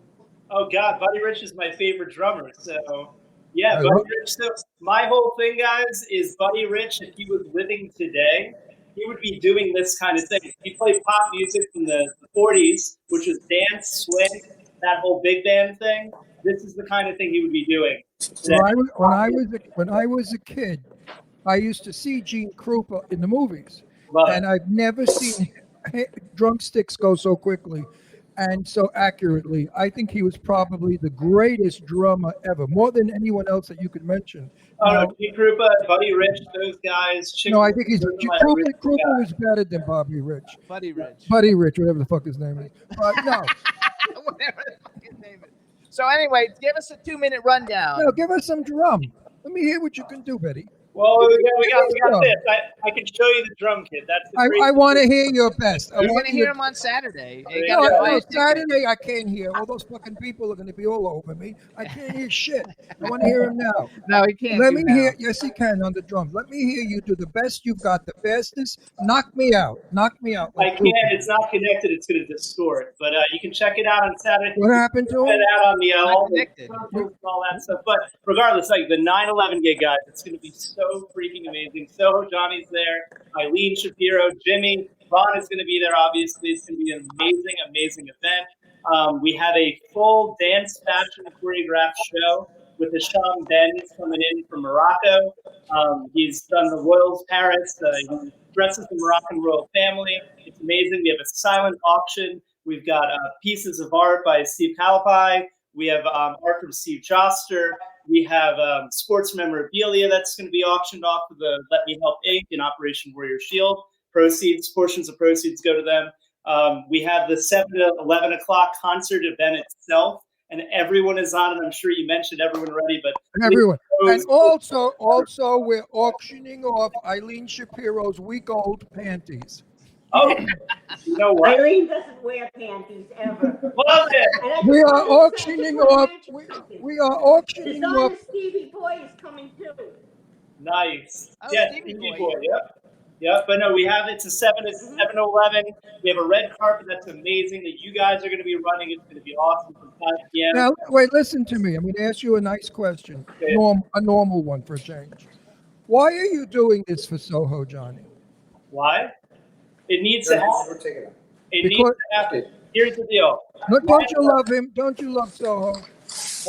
Oh God, Buddy Rich is my favorite drummer. So yeah, Buddy Rich. So my whole thing, guys, is Buddy Rich. If he was living today, he would be doing this kind of thing. He played pop music from the 40s, which was dance, swing, that whole big band thing. This is the kind of thing he would be doing. When I was a kid, I used to see Gene Krupa in the movies, and I've never seen drumsticks go so quickly and so accurately. I think he was probably the greatest drummer ever, more than anyone else that you could mention. Oh, no, Gene Krupa, Buddy Rich, those guys. No, I think Krupa was better than Buddy Rich, whatever the fuck his name is. No. Whatever the fuck his name is. So anyway, give us a 2-minute rundown. No, give us some drum. Let me hear what you can do, Betty. Well, we got this. I can show you the drum kit. That's I want to hear your best. You're going to hear him on Saturday. No, Saturday I can't hear. All those fucking people are going to be all over me. I can't hear shit. I want to hear him now. No, he can't. Let me hear. Yes, he can on the drums. Let me hear you do the best you've got, the fastest. Knock me out. Knock me out. I can't. It's not connected. It's going to distort. But you can check it out on Saturday. What happened to him? Check it out on the all that stuff. But regardless, like the 9/11 gig, guys, it's going to be so freaking amazing. SohoJohnny's there, Eileen, Shapiro, Jimmy, a Ron is going to be there, obviously. It's going to be an amazing, amazing event. We have a full dance fashion choreographed show with Hisham Benz coming in from Morocco. He's done the Royals Paris. He dresses the Moroccan royal family. It's amazing. We have a silent auction. We've got pieces of art by Steve Calapai. We have art from Steve Joster. We have sports memorabilia that's going to be auctioned off of the Let Me Help Inc. and Operation Warrior Shield. Portions of proceeds go to them. We have the 7 to 11 o'clock concert event itself, and everyone is on it. I'm sure you mentioned everyone already, but everyone. And also, we're auctioning off Eileen Shapiro's week-old panties. Oh, you know what? Eileen doesn't wear panties ever. Love it. We are auctioning off. We are auctioning off. Designer Stevie Boy is coming too. Nice. Oh, Yeah, Stevie Stevie Boy. Boy. Yep. Yep. But no, we have it's a 7 to 11. We have a red carpet that's amazing that you guys are going to be running. It's going to be awesome from 5 p.m. Now, wait, listen to me. I'm going to ask you a nice question, Okay. a normal one for a change. Why are you doing this for SohoJohnny? Why? It needs to happen. It needs to happen. Here's the deal. No, don't you love him? Don't you love Soho?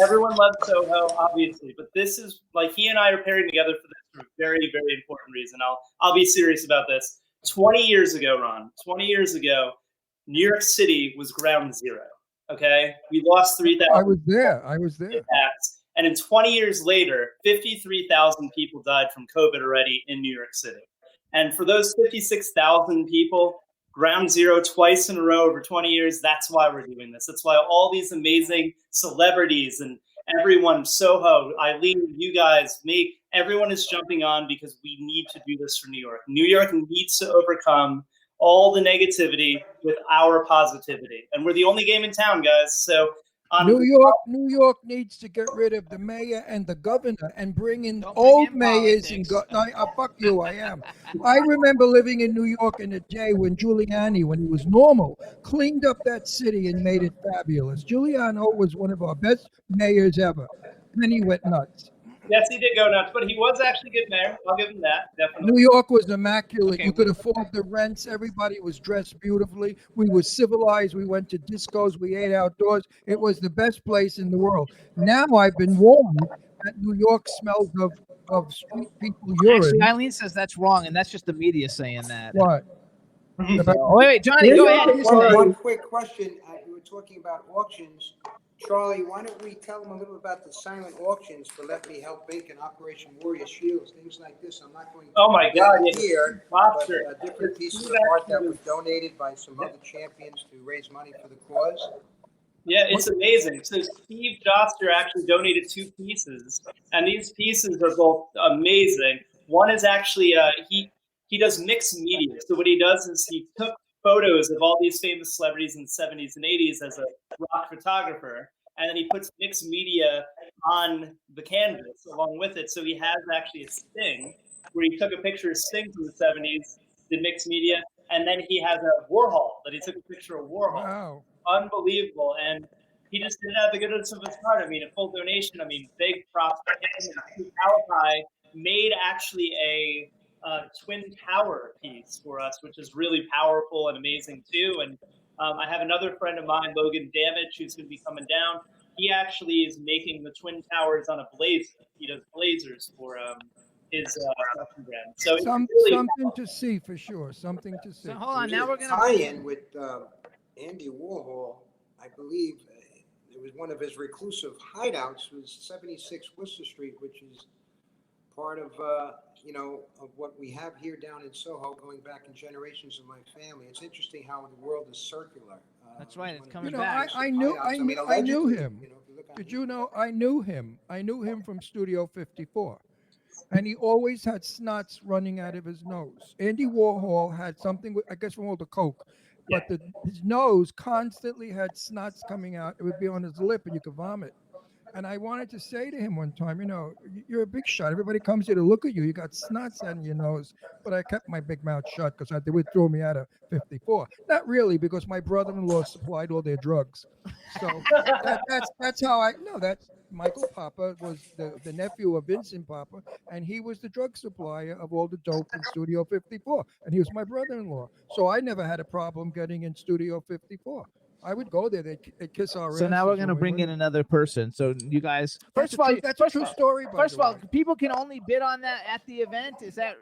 Everyone loves Soho, obviously, but this is like he and I are pairing together for this for a very, very important reason. I'll be serious about this. 20 years ago, Ron, 20 years ago, New York City was ground zero. Okay, we lost 3,000. I was there. Attacks. And in 20 years later, 53,000 people died from COVID already in New York City. And for those 56,000 people, ground zero twice in a row over 20 years, that's why we're doing this. That's why all these amazing celebrities and everyone, Soho, Eileen, you guys, me, everyone is jumping on because we need to do this for New York. New York needs to overcome all the negativity with our positivity. And we're the only game in town, guys. So New York needs to get rid of the mayor and the governor and bring in old mayors and fuck you, I am. I remember living in New York in a day when Giuliani, when he was normal, cleaned up that city and made it fabulous. Giuliani was one of our best mayors ever. And then he went nuts. Yes, he did go nuts, but he was actually good mayor. I'll give him that, definitely. New York was immaculate. You could afford the rents. Everybody was dressed beautifully. We were civilized. We went to discos. We ate outdoors. It was the best place in the world. Now I've been warned that New York smells of street people urine. Actually, Eileen says that's wrong, and that's just the media saying that. What? Wait, Johnny, go ahead. One quick question. We were talking about auctions. Charlie, why don't we tell them a little about the silent auctions for Let Me Help Inc. and Operation Warrior Shields, things like this. I'm not going to oh my God, here, but different pieces of art that were donated by some other champions to raise money for the cause. Yeah, it's amazing. So Steve Joster actually donated 2 pieces, and these pieces are both amazing. One is actually he does mixed media. So what he does is he took photos of all these famous celebrities in the 70s and 80s as a rock photographer, and then he puts mixed media on the canvas along with it. So he has actually a Sting where he took a picture of Sting from the 70s, did mixed media, and then he has a Warhol that he took a picture of Warhol. Wow. Unbelievable. And he just did it out of the goodness of his heart. I mean, a full donation. I mean, big props to him. And Calapai made actually a Twin Tower piece for us, which is really powerful and amazing too. And I have another friend of mine, Logan Damage, who's going to be coming down. He actually is making the Twin Towers on a blazer. He does blazers for his fashion brand. So it's really something to see for sure. Something to see. So hold on, now we're going to tie-in with Andy Warhol. I believe it was one of his reclusive hideouts was 76 Worcester Street, which is part of of what we have here down in Soho, going back in generations of my family. It's interesting how the world is circular. That's right. It's coming back. I knew him. Did you know I knew him? I knew him from Studio 54. And he always had snots running out of his nose. Andy Warhol had something, I guess, from all the coke. But his nose constantly had snots coming out. It would be on his lip and you could vomit. And I wanted to say to him one time, you're a big shot. Everybody comes here to look at you. You got snots on your nose. But I kept my big mouth shut because they would throw me out of 54. Not really, because my brother-in-law supplied all their drugs. So that's how Michael Papa was the nephew of Vincent Papa, and he was the drug supplier of all the dope in Studio 54, and he was my brother-in-law. So I never had a problem getting in Studio 54. I would go there. They'd kiss our So now we're asses gonna when we bring in went. another person. So you guys, That's first of all, a true story. By First the of all, way. people can only bid on that at the event. Is that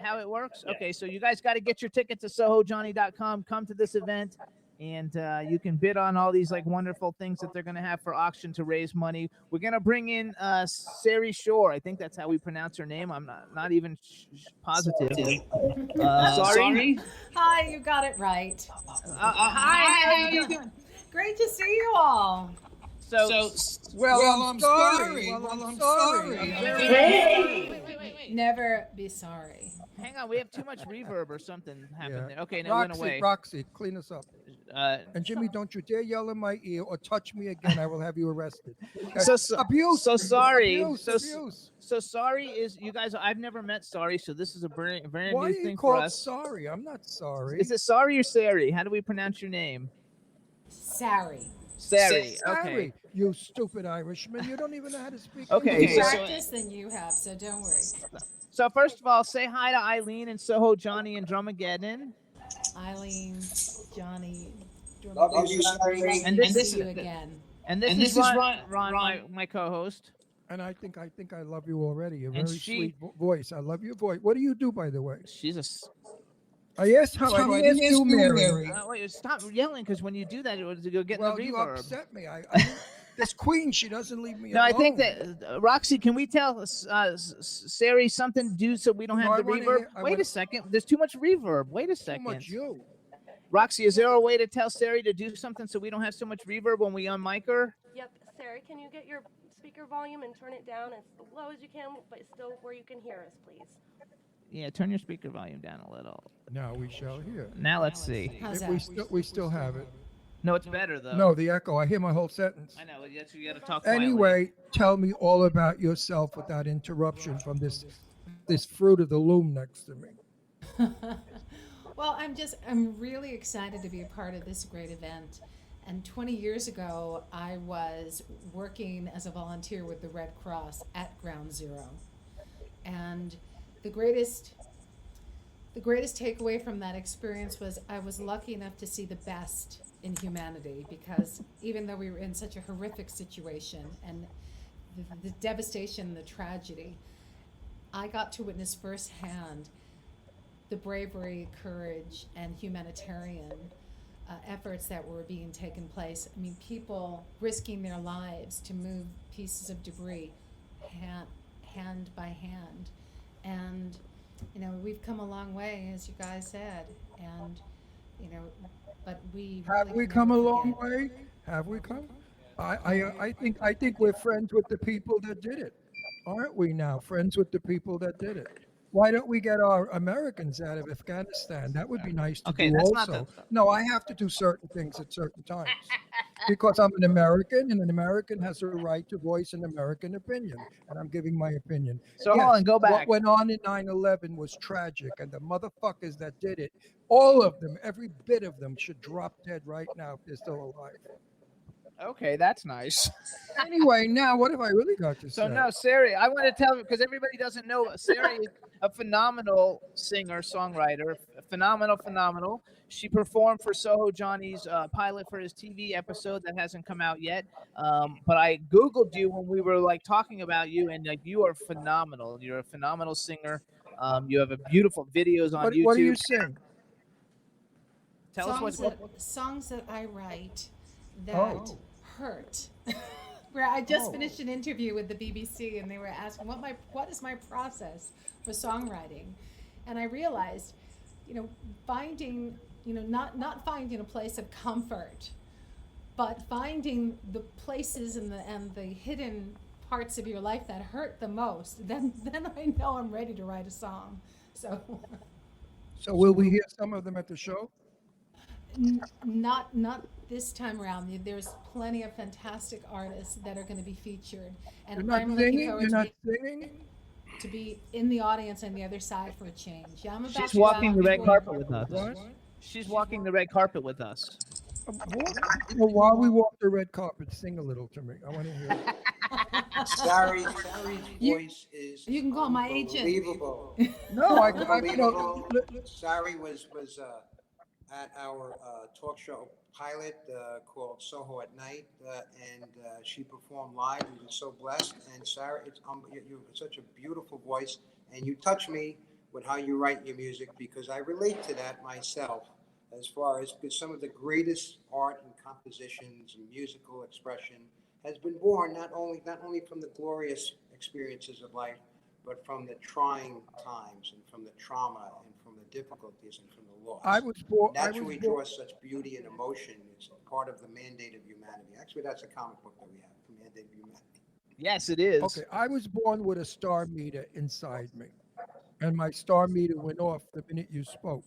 how it works? Yeah. Okay, so you guys got to get your tickets to SohoJohnny.com. Come to this event, and you can bid on all these like wonderful things that they're gonna have for auction to raise money. We're gonna bring in Sari Schorr. I think that's how we pronounce her name. I'm not even positive. Sorry. Hi, you got it right. Hi, how you doing? Great to see you all. So I'm sorry. I'm sorry. Never be sorry. hang on, we have too much reverb or something happened there. Okay, now it went Roxy, away. Roxy, clean us up. And Jimmy, don't you dare yell in my ear or touch me again. I will have you arrested. Abuse. So sorry. Abuse. So Sari is you guys. I've never met Sari, so this is a very Why new are you thing for called us. sorry? I'm not sorry. Is it Sari or Sari? How do we pronounce your name? Sari. Sari. Sari, Okay. you stupid Irishman. You don't even know how to speak Okay, English. More practice than you have, so don't worry. So first of all, say hi to Eileen and SohoJohnny and DRMAGDN. Eileen, Johnny, Love you, Sari. And this this see you again. And this is Ron, my co-host. And I think I love you already. A And very she- sweet voice. I love your voice. What do you do, by the way? She's a. I asked how. I didn't ask you, Mary. Wait, stop yelling, because when you do that, you'll get Well, the you reverb. upset me. This queen, she doesn't leave me No, alone. I think that Roxy, can we tell Sari something to do so we don't No, have I the wanna reverb? hear- I Wait a wanna- second. There's too much reverb. Wait a Too second. much you. Roxy, is there a way to tell Sari to do something so we don't have so much reverb when we unmic her? Yep, Sarah, can you get your speaker volume and turn it down as low as you can, but still where you can hear us, please? Yeah, turn your speaker volume down a little. Now we shall hear. Now let's see. How's If that? we still have it. No, it's better though. No, the echo. I hear my whole sentence. I know. You got to talk quietly. Anyway, tell me all about yourself without interruption from this fruit of the loom next to me. Well, I'm really excited to be a part of this great event. And 20 years ago, I was working as a volunteer with the Red Cross at Ground Zero. And the greatest takeaway from that experience was I was lucky enough to see the best in humanity, because even though we were in such a horrific situation and the devastation, the tragedy, I got to witness firsthand the bravery, courage, and humanitarian efforts that were being taken place. I mean, people risking their lives to move pieces of debris hand by hand. And, we've come a long way, as you guys said. And, but we Have really we can come a never long forget. way? Have we come? I think we're friends with the people that did it, aren't we? Now friends with the people that did it. Why don't we get our Americans out of Afghanistan? That would be nice to Okay, do that's not also. No, I have to do certain things at certain times because I'm an American, and an American has a right to voice an American opinion, and I'm giving my opinion. So hold on, go back. What went on in 9/11 was tragic, and the motherfuckers that did it, all of them, every bit of them, should drop dead right now if they're still alive. Okay, that's nice. Anyway, now what have I really got to So say? no, Sari, I want to tell you because everybody doesn't know Sari is a phenomenal singer, songwriter, phenomenal. She performed for SohoJohnny's pilot for his TV episode that hasn't come out yet. But I Googled you when we were like talking about you, and like you are phenomenal. You're a phenomenal singer. You have a beautiful videos on YouTube. What do you sing? Tell us what. Songs that I write that Oh. hurt. Where I just finished an interview with the BBC, and they were asking what is my process for songwriting, and I realized, finding, not finding a place of comfort, but finding the places and the hidden parts of your life that hurt the most. Then I know I'm ready to write a song. So. So will we hear some of them at the show? Not this time around. There's plenty of fantastic artists that are going to be featured, and You're not I'm singing? looking You're not forward singing? to be in the audience on the other side for a change. Yeah, I'm about She's to walking go the out red before- carpet with us. What? She's walking the red carpet with us. Well, while we walk the red carpet, sing a little to me. I want to hear it. Sari's voice is You can call my agent. unbelievable. No, I Unbelievable. Sari was at our talk show pilot called Soho at Night, and she performed live. We were so blessed. And Sari, you're such a beautiful voice, and you touch me with how you write your music, because I relate to that myself, as far as some of the greatest art and compositions and musical expression has been born not only from the glorious experiences of life, but from the trying times and from the trauma and from the difficulties and from the loss. I was born. Naturally draws such beauty and emotion. It's part of the mandate of humanity. Actually, that's a comic book that we have, the mandate of humanity. Yes, it is. Okay, I was born with a star meter inside me, and my star meter went off the minute you spoke.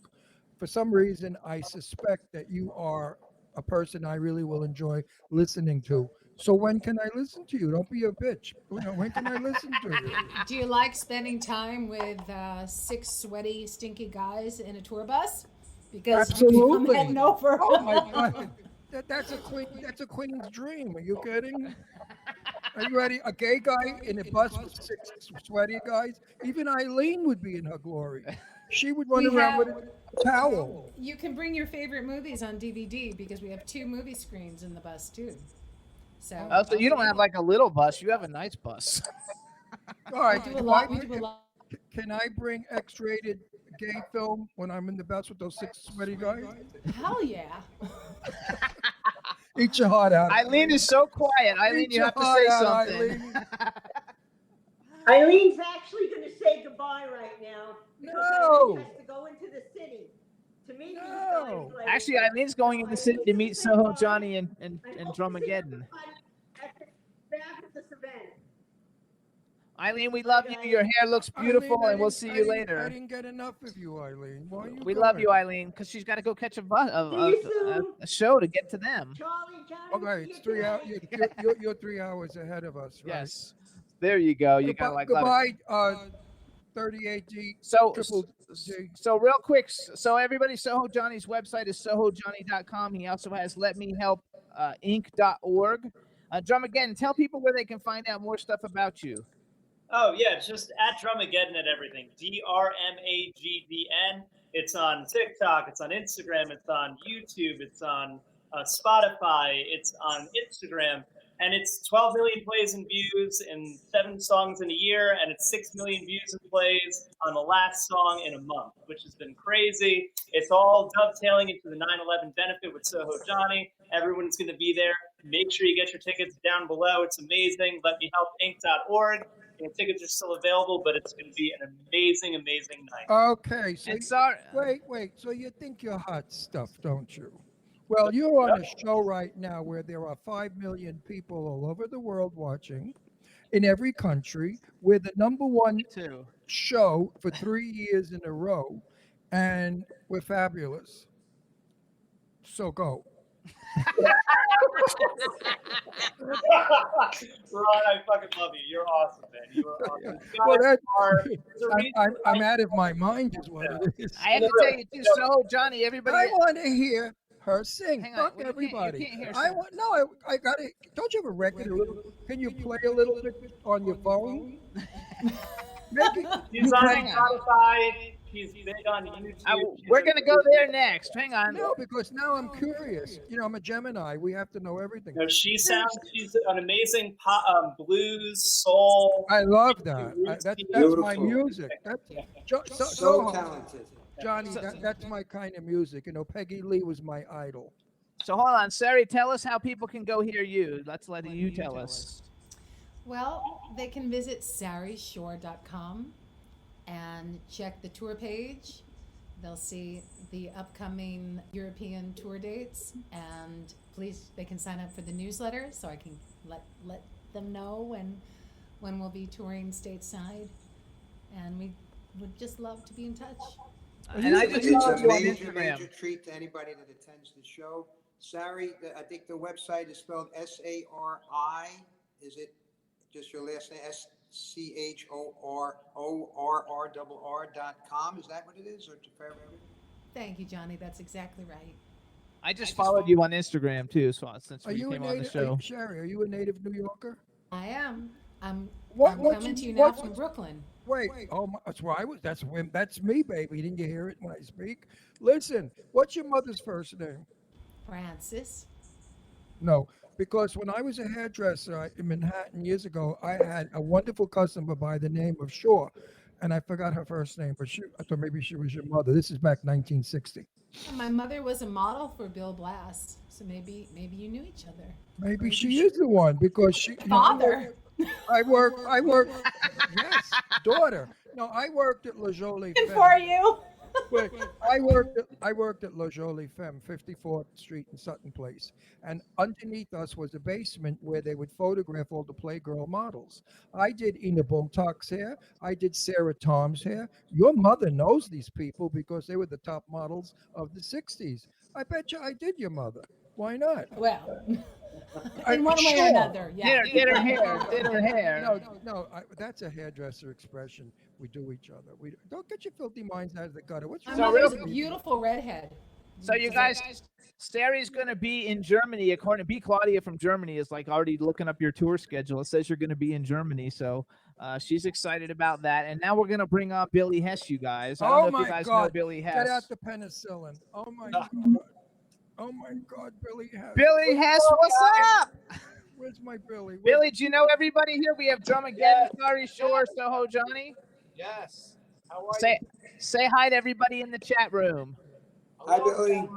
For some reason, I suspect that you are a person I really will enjoy listening to. So when can I listen to you? Don't be a bitch. When can I listen to you? Do you like spending time with 6 sweaty, stinky guys in a tour bus? Because Absolutely. I'm heading over. Oh my God. That's a queen's dream. Are you kidding? Are you ready? A gay guy in a bus with 6 sweaty guys? Even Eileen would be in her glory. She would run around with a towel. You can bring your favorite movies on DVD because we have 2 movie screens in the bus too. So, So you don't have like a little bus. You have a nice bus. All right. We do a lot. We do a lot. Can I bring X-rated gay film when I'm in the bus with those 6 sweaty guys? Hell yeah. Eat your heart out. Eileen is so quiet. Eileen, you have to say something. Eileen's actually going to say goodbye right now. Because Eileen has to go into the city to meet these guys later. Actually, Eileen's going in the city to meet SohoJohnny and DRMAGDN. At the back of this event. Eileen, we love you. Your hair looks beautiful, Eileen, and we'll see you I later. didn't get enough of you, Eileen. Why are you We going? love you, Eileen, because she's got to go catch a show to get to them. Okay, it's 3 hours. You're 3 hours ahead of us, right? Yes. There you go. You got like goodbye. 38G. So real quick, so everybody, SohoJohnny's website is SohoJohnny.com. He also has LetMeHelpInc.org. DRMAGDN, tell people where they can find out more stuff about you. Oh, yeah, just at DRMAGDN and everything. DRMAGDN. It's on TikTok. It's on Instagram. It's on YouTube. It's on Spotify. It's on Instagram. And it's 12 million plays and views and 7 songs in a year. And it's 6 million views and plays on the last song in a month, which has been crazy. It's all dovetailing into the 9/11 benefit with SohoJohnny. Everyone's going to be there. Make sure you get your tickets down below. It's amazing. LetMeHelpInc.org. And tickets are still available, but it's going to be an amazing, amazing night. Okay, so wait. So you think you're hot stuff, don't you? Well, you're on a show right now where there are 5 million people all over the world watching, in every country. We're the #1 show for 3 years in a row, and we're fabulous. So go. Ron, I fucking love you. You're awesome, man. You are awesome. Well, I'm out of my mind is what it is. I have to tell you, too, SohoJohnny, everybody. I want to hear her sing. Hang on, Fuck everybody. you can't hear I want I got it. Don't you have a record? Can you play a little bit on your phone? He's on Spotify. He's big on YouTube. We're going to go there next. Hang on. No, because now I'm curious. You know, I'm a Gemini. We have to know everything. No, she's an amazing pop, blues, soul. I love that. That's my music. So talented. Johnny, that's my kind of music. You know, Peggy Lee was my idol. So hold on, Sari, tell us how people can go hear you. Let's let you tell us. Well, they can visit SariSchorr.com and check the tour page. They'll see the upcoming European tour dates, and please, they can sign up for the newsletter so I can let them know when we'll be touring stateside, and we would just love to be in touch. And it's a major treat to anybody that attends the show. Sari, I think the website is spelled Sari. Is it just your last name? SCHORRORR.com. Is that what it is? Or Thank you, Johnny. That's exactly right. I just followed you on Instagram too, so since Are we you came a on the native, show. Sari, are you a native New Yorker? I am. I'm What's coming to you now from Brooklyn. Wait, that's where I was. That's me, baby. Didn't you hear it when I speak? Listen, what's your mother's first name? Francis. No, because when I was a hairdresser in Manhattan years ago, I had a wonderful customer by the name of Schorr, and I forgot her first name, but I thought maybe she was your mother. This is back 1960. My mother was a model for Bill Blass, so maybe you knew each other. Maybe she is the one because she Father. I work. Yes, daughter. No, I worked at La Jolie. Good for you. Wait, I worked at La Jolie Femme, 54th Street in Sutton Place, and underneath us was a basement where they would photograph all the Playgirl models. I did Ina Bontuck's hair. I did Sarah Tom's hair. Your mother knows these people because they were the top models of the 60s. I bet you I did your mother. Why not? Well, in one way or another, yeah. Did her hair. No, that's a hairdresser expression. We do each other. We don't get your filthy minds out of the gutter. What's My wrong mother's with a you? beautiful redhead. So you guys, Sari's going to be in Germany. According to B. Claudia from Germany is like already looking up your tour schedule. It says you're going to be in Germany, so she's excited about that. And now we're going to bring on Billy Hess, you guys. I don't know if you guys know Billy Hess. Get out the penicillin. Oh my God. Oh my God, Billy Hess. Billy Hess, what's up? Where's my Billy? Billy, do you know everybody here? We have DRMAGDN, Sari, Schorr, SohoJohnny. Yes. How are you? you? Say hi to everybody in the chat room. Hi, Billy.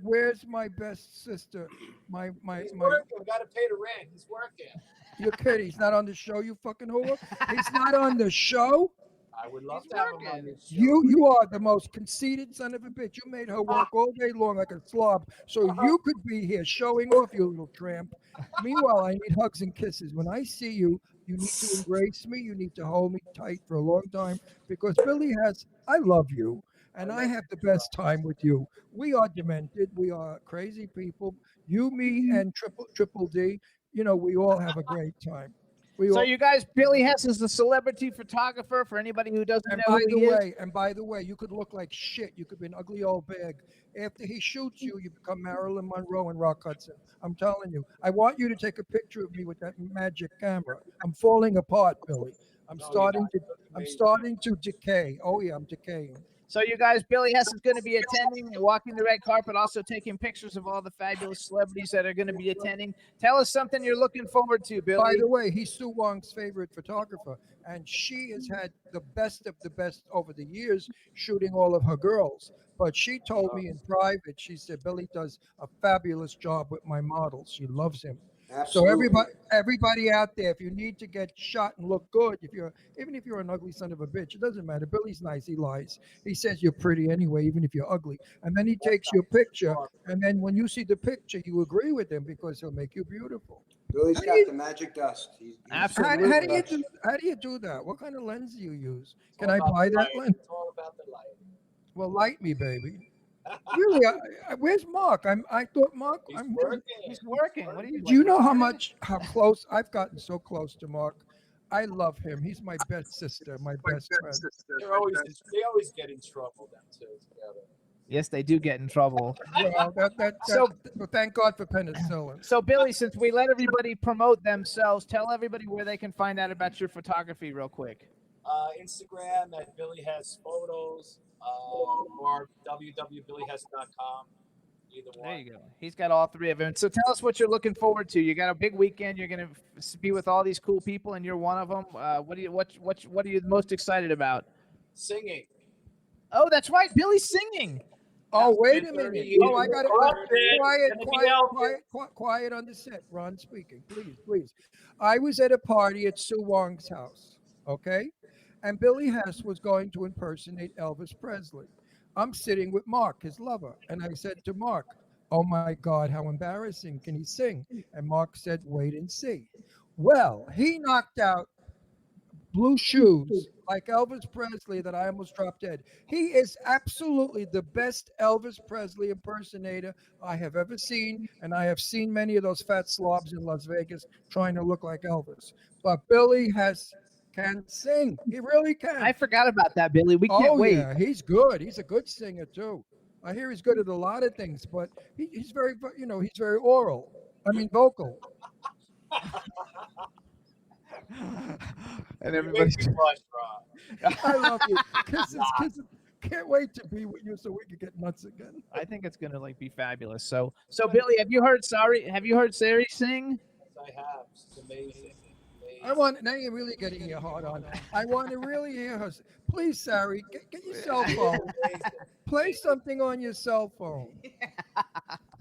Where's my best sister? He's working. We got to pay the rent. He's working. You're kidding. He's not on the show, you fucking whore. He's not on the show. I would love to have him on this show. You are the most conceited son of a bitch. You made her work all day long like a slob so you could be here showing off, you little tramp. Meanwhile, I need hugs and kisses. When I see you, you need to embrace me. You need to hold me tight for a long time because Billy I love you. And I have the best time with you. We are demented. We are crazy people. You, me, and Triple D. You know, we all have a great time. You guys, Billy Hess is the celebrity photographer for anybody who doesn't know who he is. And by the way, you could look like shit. You could be an ugly old bag. After he shoots you, you become Marilyn Monroe and Rock Hudson. I'm telling you. I want you to take a picture of me with that magic camera. I'm falling apart, Billy. I'm starting to decay. Oh yeah, I'm decaying. So you guys, Billy Hess is going to be attending and walking the red carpet, also taking pictures of all the fabulous celebrities that are going to be attending. Tell us something you're looking forward to, Billy. By the way, he's Sue Wong's favorite photographer, and she has had the best of the best over the years shooting all of her girls. But she told me in private, she said, Billy does a fabulous job with my models. She loves him. Absolutely. So everybody out there, if you need to get shot and look good, even if you're an ugly son of a bitch, it doesn't matter. Billy's nice. He lies. He says you're pretty anyway, even if you're ugly. And then he takes your picture. And then when you see the picture, you agree with him because he'll make you beautiful. Billy's got the magic dust. Absolutely. How do you do that? What kind of lens do you use? Can I buy that lens? It's all about the light. Well, light me, baby. Really? Where's Mark? I thought Mark. He's working. What are you? Do you know how close I've gotten? So close to Mark. I love him. He's my best sister, my best friend. They always get in trouble, them two together. Yes, they do get in trouble. Well, so thank God for penicillin. So, Billy, since we let everybody promote themselves, tell everybody where they can find out about your photography real quick. Instagram at Billy Hess Photos or www.billyhess.com. Either one. There you go. He's got all three of them. So tell us what you're looking forward to. You got a big weekend. You're going to be with all these cool people, and you're one of them. What are you most excited about? Singing. Oh, that's right. Billy's singing. Oh, wait a minute. Oh, I got it. Quiet on the set. Ron speaking. Please. I was at a party at Sue Wong's house, okay? And Billy Hess was going to impersonate Elvis Presley. I'm sitting with Mark, his lover, and I said to Mark, oh my God, how embarrassing. Can he sing? And Mark said, wait and see. Well, he knocked out Blue Shoes like Elvis Presley that I almost dropped dead. He is absolutely the best Elvis Presley impersonator I have ever seen, and I have seen many of those fat slobs in Las Vegas trying to look like Elvis. But Billy can sing. He really can. I forgot about that, Billy. We can't wait. Yeah, he's good. He's a good singer too. I hear he's good at a lot of things, but he's very, he's very vocal. And You everybody. make me blush, Rob. I love you. Kisses. Can't wait to be with you so we can get nuts again. I think it's gonna like be fabulous. So Billy, have you heard Sari? Have you heard Sari sing? Yes, I have. It's amazing. I want, now you're really getting me hard on. I want to really hear her. Please, Sari, get your cell phone. Play something on your cell phone.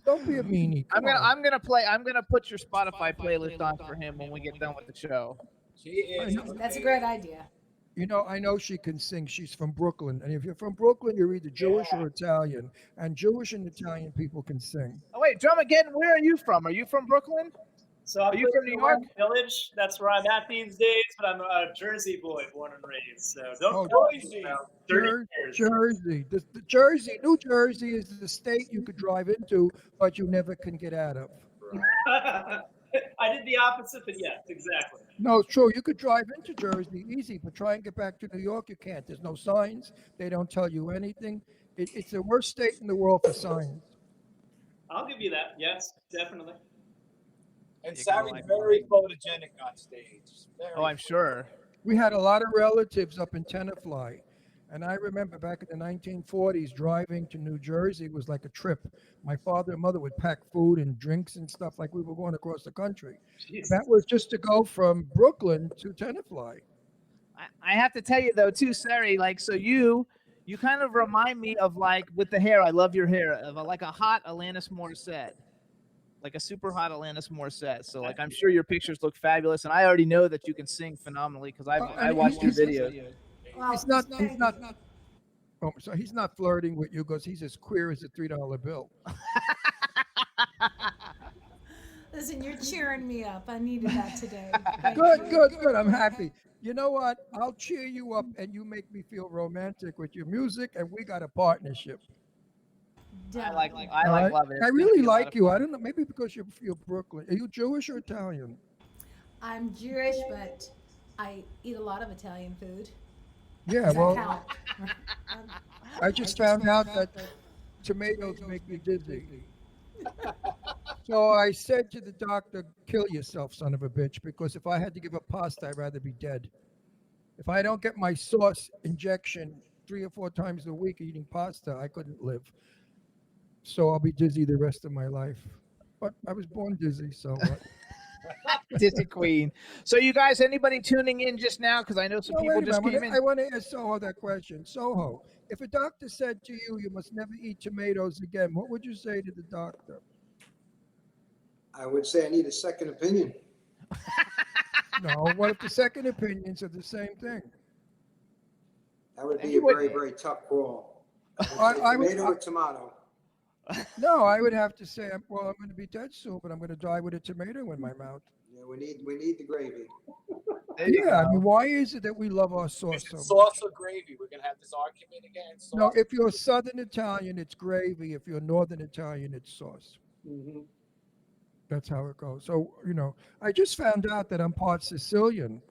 Don't be a meanie. I'm gonna put your Spotify playlist on for him when we get done with the show. She is. That's a great idea. You know, I know she can sing. She's from Brooklyn. And if you're from Brooklyn, you're either Jewish or Italian. And Jewish and Italian people can sing. Oh wait, DRMAGDN, where are you from? Are you from Brooklyn? So Are you from New York? Village. That's where I'm at these days, but I'm a Jersey boy, born and raised. So don't Jersey. about 30 years. Jersey. The Jersey, New Jersey is the state you could drive into, but you never can get out of. I did the opposite, but yes, exactly. No, it's true. You could drive into Jersey easy, but try and get back to New York, you can't. There's no signs. They don't tell you anything. It's the worst state in the world for signs. I'll give you that. Yes, definitely. And Sari's very photogenic on stage. Oh, I'm sure. We had a lot of relatives up in Tenafly. And I remember back in the 1940s, driving to New Jersey was like a trip. My father and mother would pack food and drinks and stuff like we were going across the country. Jeez. That was just to go from Brooklyn to Tenafly. I have to tell you though, too, Sari, like, so you kind of remind me of, like, with the hair, I love your hair, of like a hot Alanis Morissette. Like a super hot Alanis Morissette. So, like, I'm sure your pictures look fabulous, and I already know that you can sing phenomenally because I watched your video. Well, He's not. Oh, so he's not flirting with you because he's as queer as a $3 bill. Listen, you're cheering me up. I needed that today. Good. I'm happy. You know what? I'll cheer you up, and you make me feel romantic with your music, and we got a partnership. I like love it. I really like you. I don't know. Maybe because you're Brooklyn. Are you Jewish or Italian? I'm Jewish, but I eat a lot of Italian food. Yeah, Does that well, count? I just found out that tomatoes make me dizzy. So I said to the doctor, kill yourself, son of a bitch, because if I had to give up pasta, I'd rather be dead. If I don't get my sauce injection 3 or 4 times a week eating pasta, I couldn't live. So I'll be dizzy the rest of my life. But I was born dizzy, so what? Dizzy Queen. So you guys, anybody tuning in just now? Because I know some people just came in. I want to ask Soho that question. Soho, if a doctor said to you, you must never eat tomatoes again, what would you say to the doctor? I would say I need a second opinion. No, what if the second opinions are the same thing? That would be a very, very tough call. Tomato or tomato? No, I would have to say, well, I'm going to be dead soon, but I'm going to die with a tomato in my mouth. Yeah, we need the gravy. Yeah, I mean, why is it that we love our sauce so much? Sauce or gravy? We're gonna have this argument again. Sauce. No, if you're Southern Italian, it's gravy. If you're Northern Italian, it's sauce. Mm-hmm. That's how it goes. So, I just found out that I'm part Sicilian,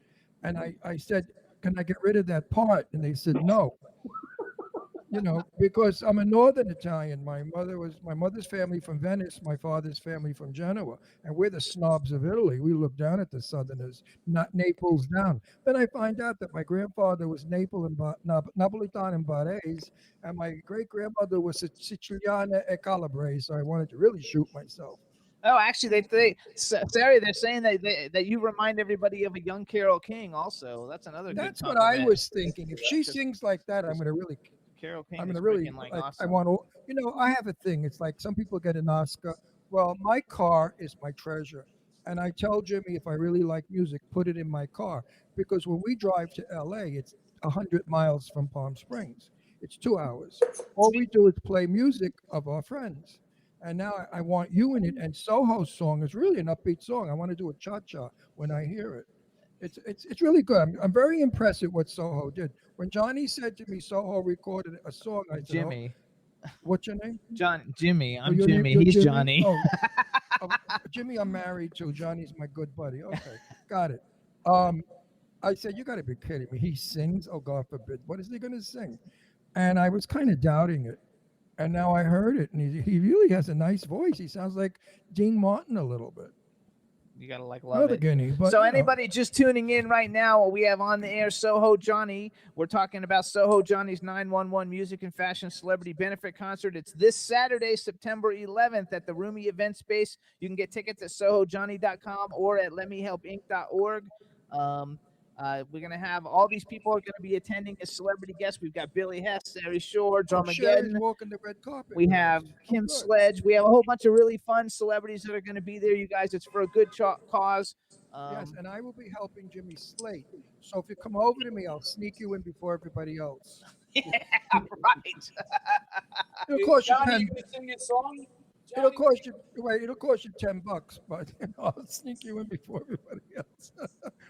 and I said, can I get rid of that part? And they said, no. Because I'm a Northern Italian. My mother's family from Venice, my father's family from Genoa, and we're the snobs of Italy. We look down at the Southerners, not Naples down. Then I find out that my grandfather was Napolitan and Barese, and my great-grandmother was Siciliana e Calabrese, so I wanted to really shoot myself. Oh, actually, Sari, they're saying that you remind everybody of a young Carole King also. That's another good That's what I was thinking. If she sings like that, I'm going to really... Carole King I'm is gonna really freaking, awesome. awesome. I want to, I have a thing. It's like some people get an Oscar. Well, my car is my treasure. And I tell Jimmy, if I really like music, put it in my car. Because when we drive to LA, it's 100 miles from Palm Springs. It's 2 hours. All we do is play music of our friends. And now I want you in it. And Soho's song is really an upbeat song. I want to do a cha-cha when I hear it. It's really good. I'm very impressed with what Soho did. When Johnny said to me, Soho recorded a song, I said, Jimmy. What's your name? Jimmy. I'm your Jimmy. Name, He's Jimmy? Johnny. Oh, Jimmy, I'm married to. Johnny's my good buddy. Okay, got it. I said, you got to be kidding me. He sings? Oh, God forbid. What is he going to sing? And I was kind of doubting it. And now I heard it, and he really has a nice voice. He sounds like Dean Martin a little bit. You gotta love Another it. guinea, but, So you know. anybody just tuning in right now, we have on the air SohoJohnny. We're talking about SohoJohnny's 911 Music and Fashion Celebrity Benefit Concert. It's this Saturday, September 11th at the Rumi Event Space. You can get tickets at SohoJohnny.com or at LetMeHelpInc.org. We're going to have all these people are going to be attending as celebrity guests. We've got Billy Hess, Sari, Schorr, Sherry's DRMAGDN. walking the red carpet. We have Kim Sledge. We have a whole bunch of really fun celebrities that are going to be there, you guys. It's for a good cause. Yes, and I will be helping Jimmy slate. So if you come over to me, I'll sneak you in before everybody else. Yeah, right. It'll cost you Johnny, 10. you can sing your song? It'll cost you $10, but I'll sneak you in before everybody else.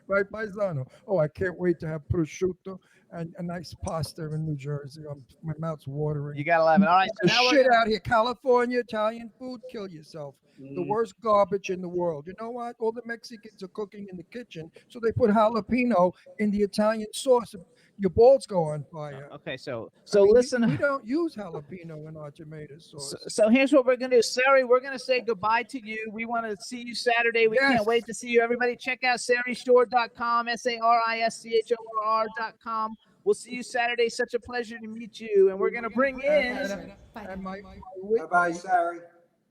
Right, paisano? Oh, I can't wait to have prosciutto and a nice pasta in New Jersey. My mouth's watering. You gotta love it. All right, so the now shit out here, California, Italian food, kill yourself. The worst garbage in the world. You know what? All the Mexicans are cooking in the kitchen, so they put jalapeno in the Italian sauce. Your balls go on fire. Okay, so I mean, listen. We don't use jalapeno in our tomato sauce. So here's what we're going to do. Sari, we're going to say goodbye to you. We want to see you Saturday. We can't wait to see you. Everybody check out SariSchorr.com, SARISCHORR.com. We'll see you Saturday. Such a pleasure to meet you. And we're going to bring in. Bye-bye, Sari.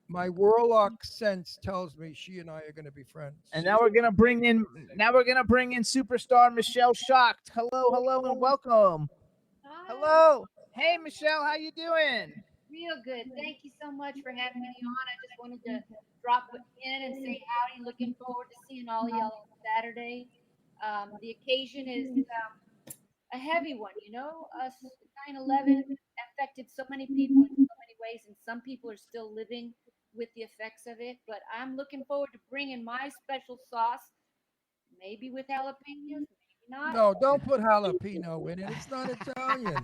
My warlock sense tells me she and I are going to be friends. And now we're going to bring in superstar Michelle Shocked. Hello, and welcome. Hi. Hello. Hey, Michelle, how you doing? Real good. Thank you so much for having me on. I just wanted to drop in and say howdy. Looking forward to seeing all y'all on Saturday. The occasion is a heavy one, you know. 9/11 affected so many people in so many ways, and some people are still living with the effects of it. But I'm looking forward to bringing my special sauce, maybe with jalapenos, maybe not. No, don't put jalapeno in it. It's not Italian.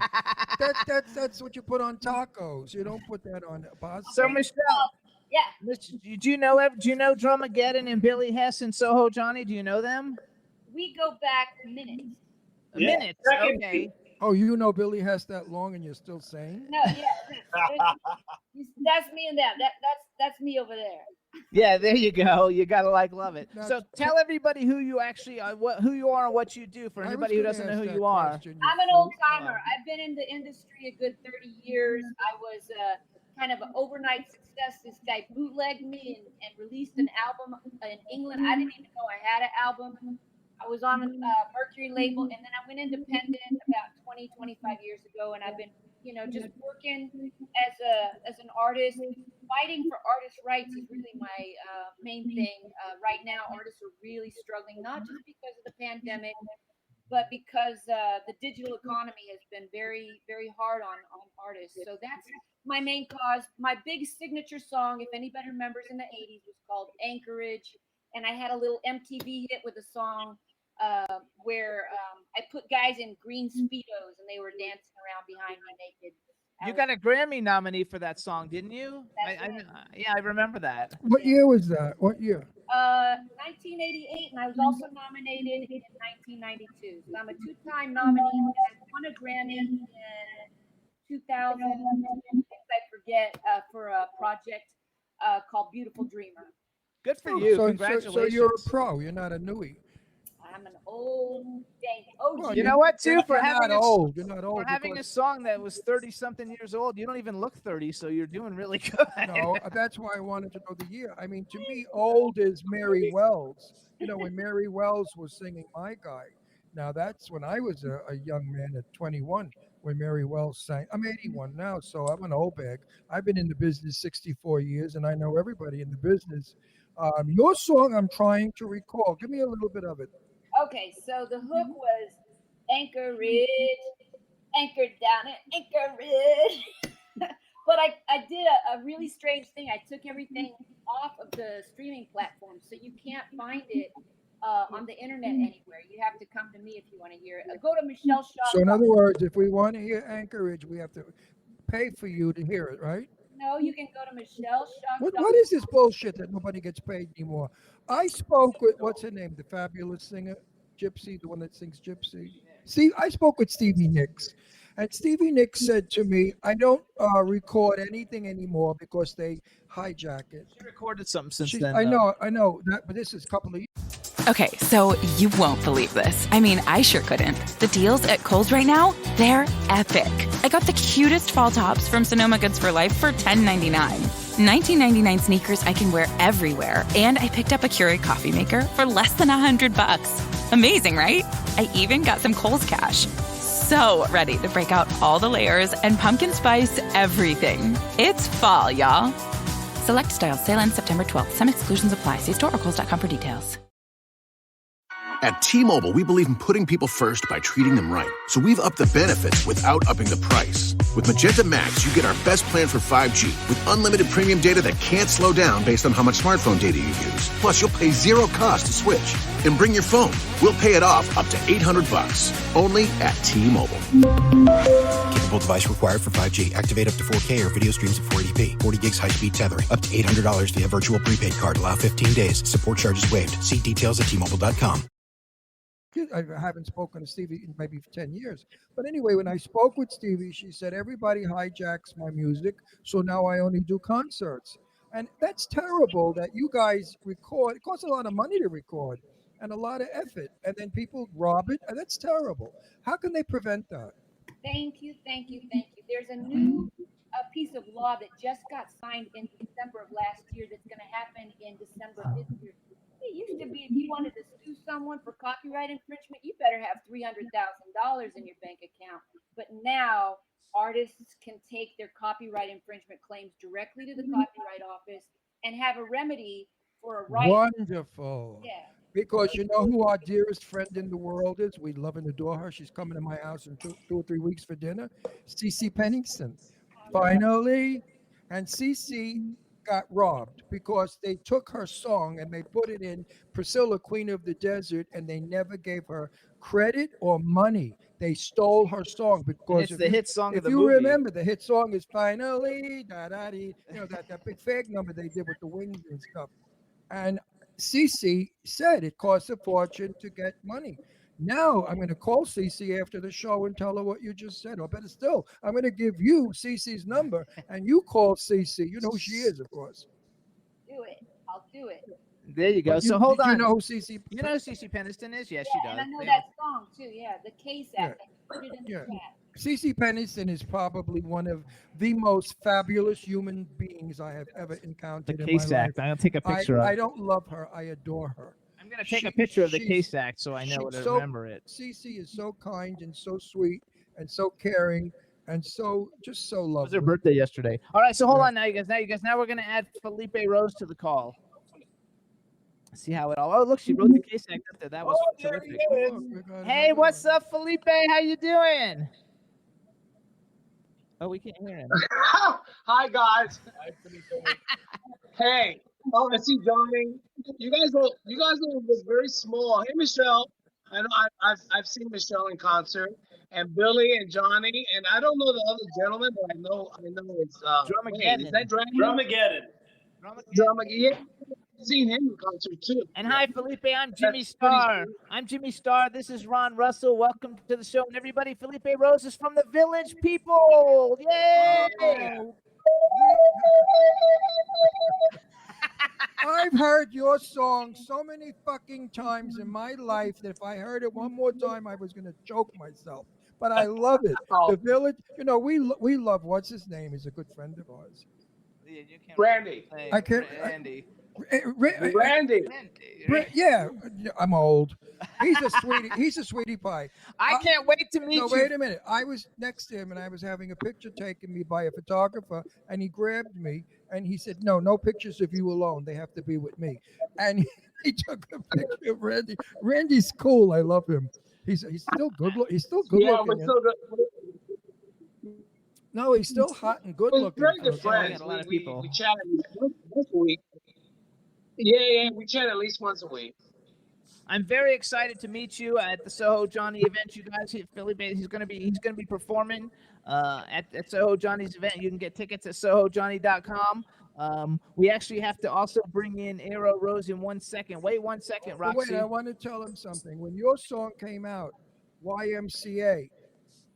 That's what you put on tacos. You don't put that on pasta. So Michelle, yeah. Do you know DRMAGDN and Billy Hess and SohoJohnny? Do you know them? We go back minutes. Minutes. Okay. Oh, you know Billy Hess that long and you're still saying? No, yeah. That's me and them. That's me over there. Yeah, there you go. You gotta love it. So tell everybody who you actually who you are and what you do for anybody who doesn't know who you are. I'm an old timer. I've been in the industry a good 30 years. I was kind of an overnight success. This guy bootlegged me and released an album in England. I didn't even know I had an album. I was on a Mercury label, and then I went independent about 25 years ago, and I've been, just working as an artist. Fighting for artist rights is really my main thing. Right now, artists are really struggling, not just because of the pandemic, but because the digital economy has been very, very hard on artists. So that's my main cause. My big signature song, if anybody remembers in the 80s, was called Anchorage, and I had a little MTV hit with a song where I put guys in green Speedos and they were dancing around behind me naked. You got a Grammy nominee for that song, didn't you? I remember that. What year was that? What year? 1988, and I was also nominated in 1992. So I'm a two-time nominee. I won a Grammy in 2000, I forget, for a project called Beautiful Dreamer. Good for you. So Congratulations. you're a pro. You're not a newie. I'm an old dang OG. Well, you know what, too? For having not old. You're not old. For having a song that was 30-something years old, you don't even look 30, so you're doing really good. No, that's why I wanted to know the year. I mean, to me, old is Mary Wells. When Mary Wells was singing My Guy. Now, that's when I was a young man at 21, when Mary Wells sang. I'm 81 now, so I'm an old bag. I've been in the business 64 years, and I know everybody in the business. Your song, I'm trying to recall. Give me a little bit of it. Okay, so the hook was Anchorage, anchored down at Anchorage. But I did a really strange thing. I took everything off of the streaming platform, so you can't find it on the internet anywhere. You have to come to me if you want to hear it. Go to Michelle Shaw. So in other words, if we want to hear Anchorage, we have to pay for you to hear it, right? No, you can go to Michelle Shaw. What is this bullshit that nobody gets paid anymore? I spoke with, what's her name, the fabulous singer, Gypsy, the one that sings Gypsy. See, I spoke with Stevie Nicks, And Stevie Nicks said to me, I don't record anything anymore because they hijack it. She recorded something since She's, then. I though. know that, but this is a couple of years. Okay, so you won't believe this. I mean, I sure couldn't. The deals at Kohl's right now, they're epic. I got the cutest fall tops from Sonoma Goods for Life for $10.99. $19.99 sneakers I can wear everywhere. And I picked up a Keurig coffee maker for less than $100. Amazing, right? I even got some Kohl's cash. So ready to break out all the layers and pumpkin spice everything. It's fall, y'all. Select styles. Sale ends September 12th. Some exclusions apply. See store or kohls.com for details. At T-Mobile, we believe in putting people first by treating them right. So we've upped the benefits without upping the price. With Magenta Max, you get our best plan for 5G with unlimited premium data that can't slow down based on how much smartphone data you use. Plus, you'll pay zero cost to switch. And bring your phone. We'll pay it off up to $800. Only at T-Mobile. Capable device required for 5G. Activate up to 4K or video streams at 480p. 40 gigs high-speed tethering. Up to $800 via virtual prepaid card. Allow 15 days. Support charges waived. See details at T-Mobile.com. I haven't spoken to Stevie in maybe 10 years. But anyway, when I spoke with Stevie, she said, everybody hijacks my music, so now I only do concerts. And that's terrible that you guys record. It costs a lot of money to record and a lot of effort, and then people rob it, and that's terrible. How can they prevent that? Thank you. There's a new piece of law that just got signed in December of last year that's going to happen in December this year. It used to be if you wanted to sue someone for copyright infringement, you better have $300,000 in your bank account. But now artists can take their copyright infringement claims directly to the Copyright Office and have a remedy for a right. Wonderful. Yeah. Because you know who our dearest friend in the world is? We love and adore her. She's coming to my house in 2 or 3 weeks for dinner. Cece Pennington. Finally. And Cece got robbed because they took her song and they put it in Priscilla, Queen of the Desert, and they never gave her credit or money. They stole her song because it's the hit song of the if movie. you remember, the hit song is Finally, da-da-dee, that big fag number they did with the wings and stuff. And Cece said it costs a fortune to get money. Now I'm going to call Cece after the show and tell her what you just said. Or better still, I'm going to give you Cece's number and you call Cece. You know who she is, of course. Do it. I'll do it. There you go. But So hold did on. You know who Cece? You know who Cece Peniston is? Yes, she does. And I know that song too. Yeah, the Case Act. Put it in the Yeah. chat. Cece Peniston is probably one of the most fabulous human beings I have ever encountered in my Case life. Act. I'm gonna take a picture of. I don't love her. I adore her. I'm gonna take a picture of the she's- Case Act so I know she's what to so- remember it. Cece is so kind and so sweet and so caring and so just so It was lovely. her birthday yesterday. All right, so hold Yeah. on now, you guys. Now we're gonna add Felipe Rose to the call. See how it all. Oh, look, she wrote the Case Act up there. That was terrific. Hey, what's up, Felipe? How you doing? Oh, we can't hear him. Hi guys. Hey, I see Johnny. You guys all look very small. Hey Michelle. I know I've seen Michelle in concert and Billy and Johnny and I don't know the other gentleman, but I know it's Drummageddon. Is that Drummageddon. Drummageddon. Yeah, I've seen him in concert too. And hi, Felipe. I'm Jimmy That's pretty Starr. I'm Jimmy Starr. This is Ron Russell. Welcome to the show. And everybody, Felipe Rose is from the Village People. Yay! I've heard your song so many fucking times in my life that if I heard it one more time, I was going to choke myself. But I love it. The Village, you know, we love, what's his name? He's a good friend of ours. Randy. I can't. Randy. Randy. Yeah, I'm old. He's a sweetie. He's a sweetie pie. I can't wait to meet No, you. wait a minute. I was next to him and I was having a picture taken me by a photographer, and he grabbed me and he said, "No pictures of you alone. They have to be with me." And he took a picture of Randy. Randy's cool. I love him. He's still good. He's still good Yeah, looking. we're still good. No, he's still hot and good We're looking. very good friends. We chat at least once a week. Yeah, we chat at least once a week. I'm very excited to meet you at the SohoJohnny event. You guys, Felipe, he's gonna be performing at SohoJohnny's event. You can get tickets at SohoJohnny.com. We actually have to also bring in Aero Rose in 1 second. Wait 1 second, But Roxy. wait, I want to tell him something. When your song came out, YMCA,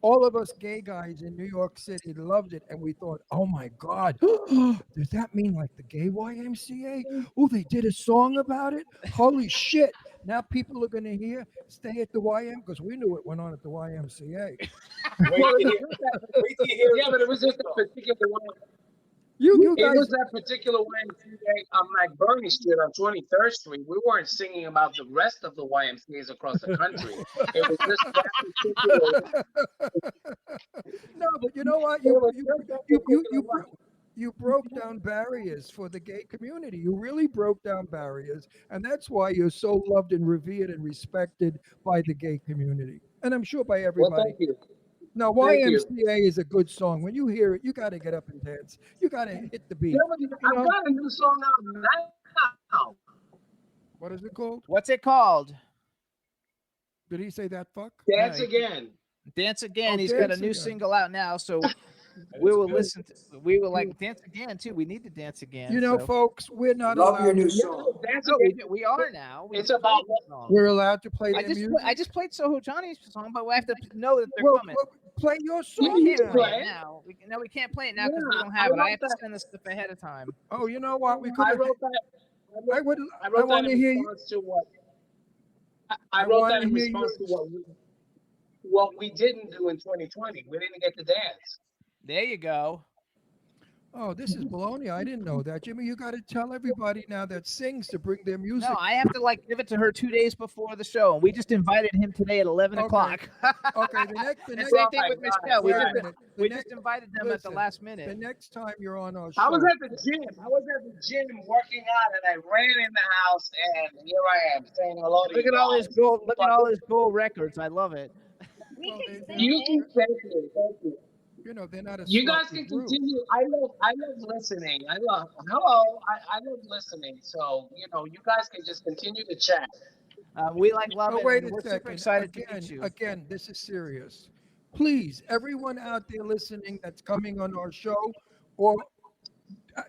all of us gay guys in New York City loved it, and we thought, oh my God, does that mean like the gay YMCA? Oh, they did a song about it? Holy shit. Now people are going to hear Stay at the YM, because we knew it went on at the YMCA. Yeah, but it was just a particular one. You guys, it was that particular YMCA on McBurney Street on 23rd Street. We weren't singing about the rest of the YMCAs across the country. It was just that particular. No, but you know what? You broke down barriers for the gay community. You really broke down barriers, and that's why you're so loved and revered and respected by the gay community, and I'm sure by everybody. Well, thank you. Now, YMCA is a good song. When you hear it, you got to get up and dance. You got to hit the beat. I've got a new song out now. What is it called? What's it called? Did he say that fuck? Dance Again. Dance Again. Oh, He's Dance got a new Again. single out now, so we will listen to. We will like Dance Again too. We need to dance again. You know, so. folks, we're not Love your allowed new to. song. No, we are now. It's about. We're allowed to play I their just music. I just played SohoJohnny's song, but we have to know that they're Well, coming. play your We song. can't play play it it. now. We can't play it now because we Yeah, don't have it. I I have to wrote send this stuff ahead of time. Oh, you know what? We could. I wrote that. I would. I I wrote that want to in hear you. response to what. I I wrote wanna that in hear response to what we didn't do in 2020. We didn't get to dance. There you go. Oh, this is baloney. I didn't know that, Jimmy. You got to tell everybody now that sings to bring their music. No, I have to like give it to her 2 days before the show, and we just invited him today at 11 Okay. o'clock. Okay, the next. And same thing with Michelle. We Wait a just minute. we The just next- invited them at the listen, last The minute. next time you're on our show. I was at the gym. I was at the gym working out, and I ran in the house, and here I am saying hello to Look you at all his guys. gold. Look at all his gold records. I love it. You can thank you. Thank you. You know, they're not a You guys sloppy can group. continue. I love listening. I love listening. So you know, you guys can just continue to chat. We like love Oh, it. wait and a we're super second. excited to meet you. Again, this is serious. Please, everyone out there listening that's coming on our show, or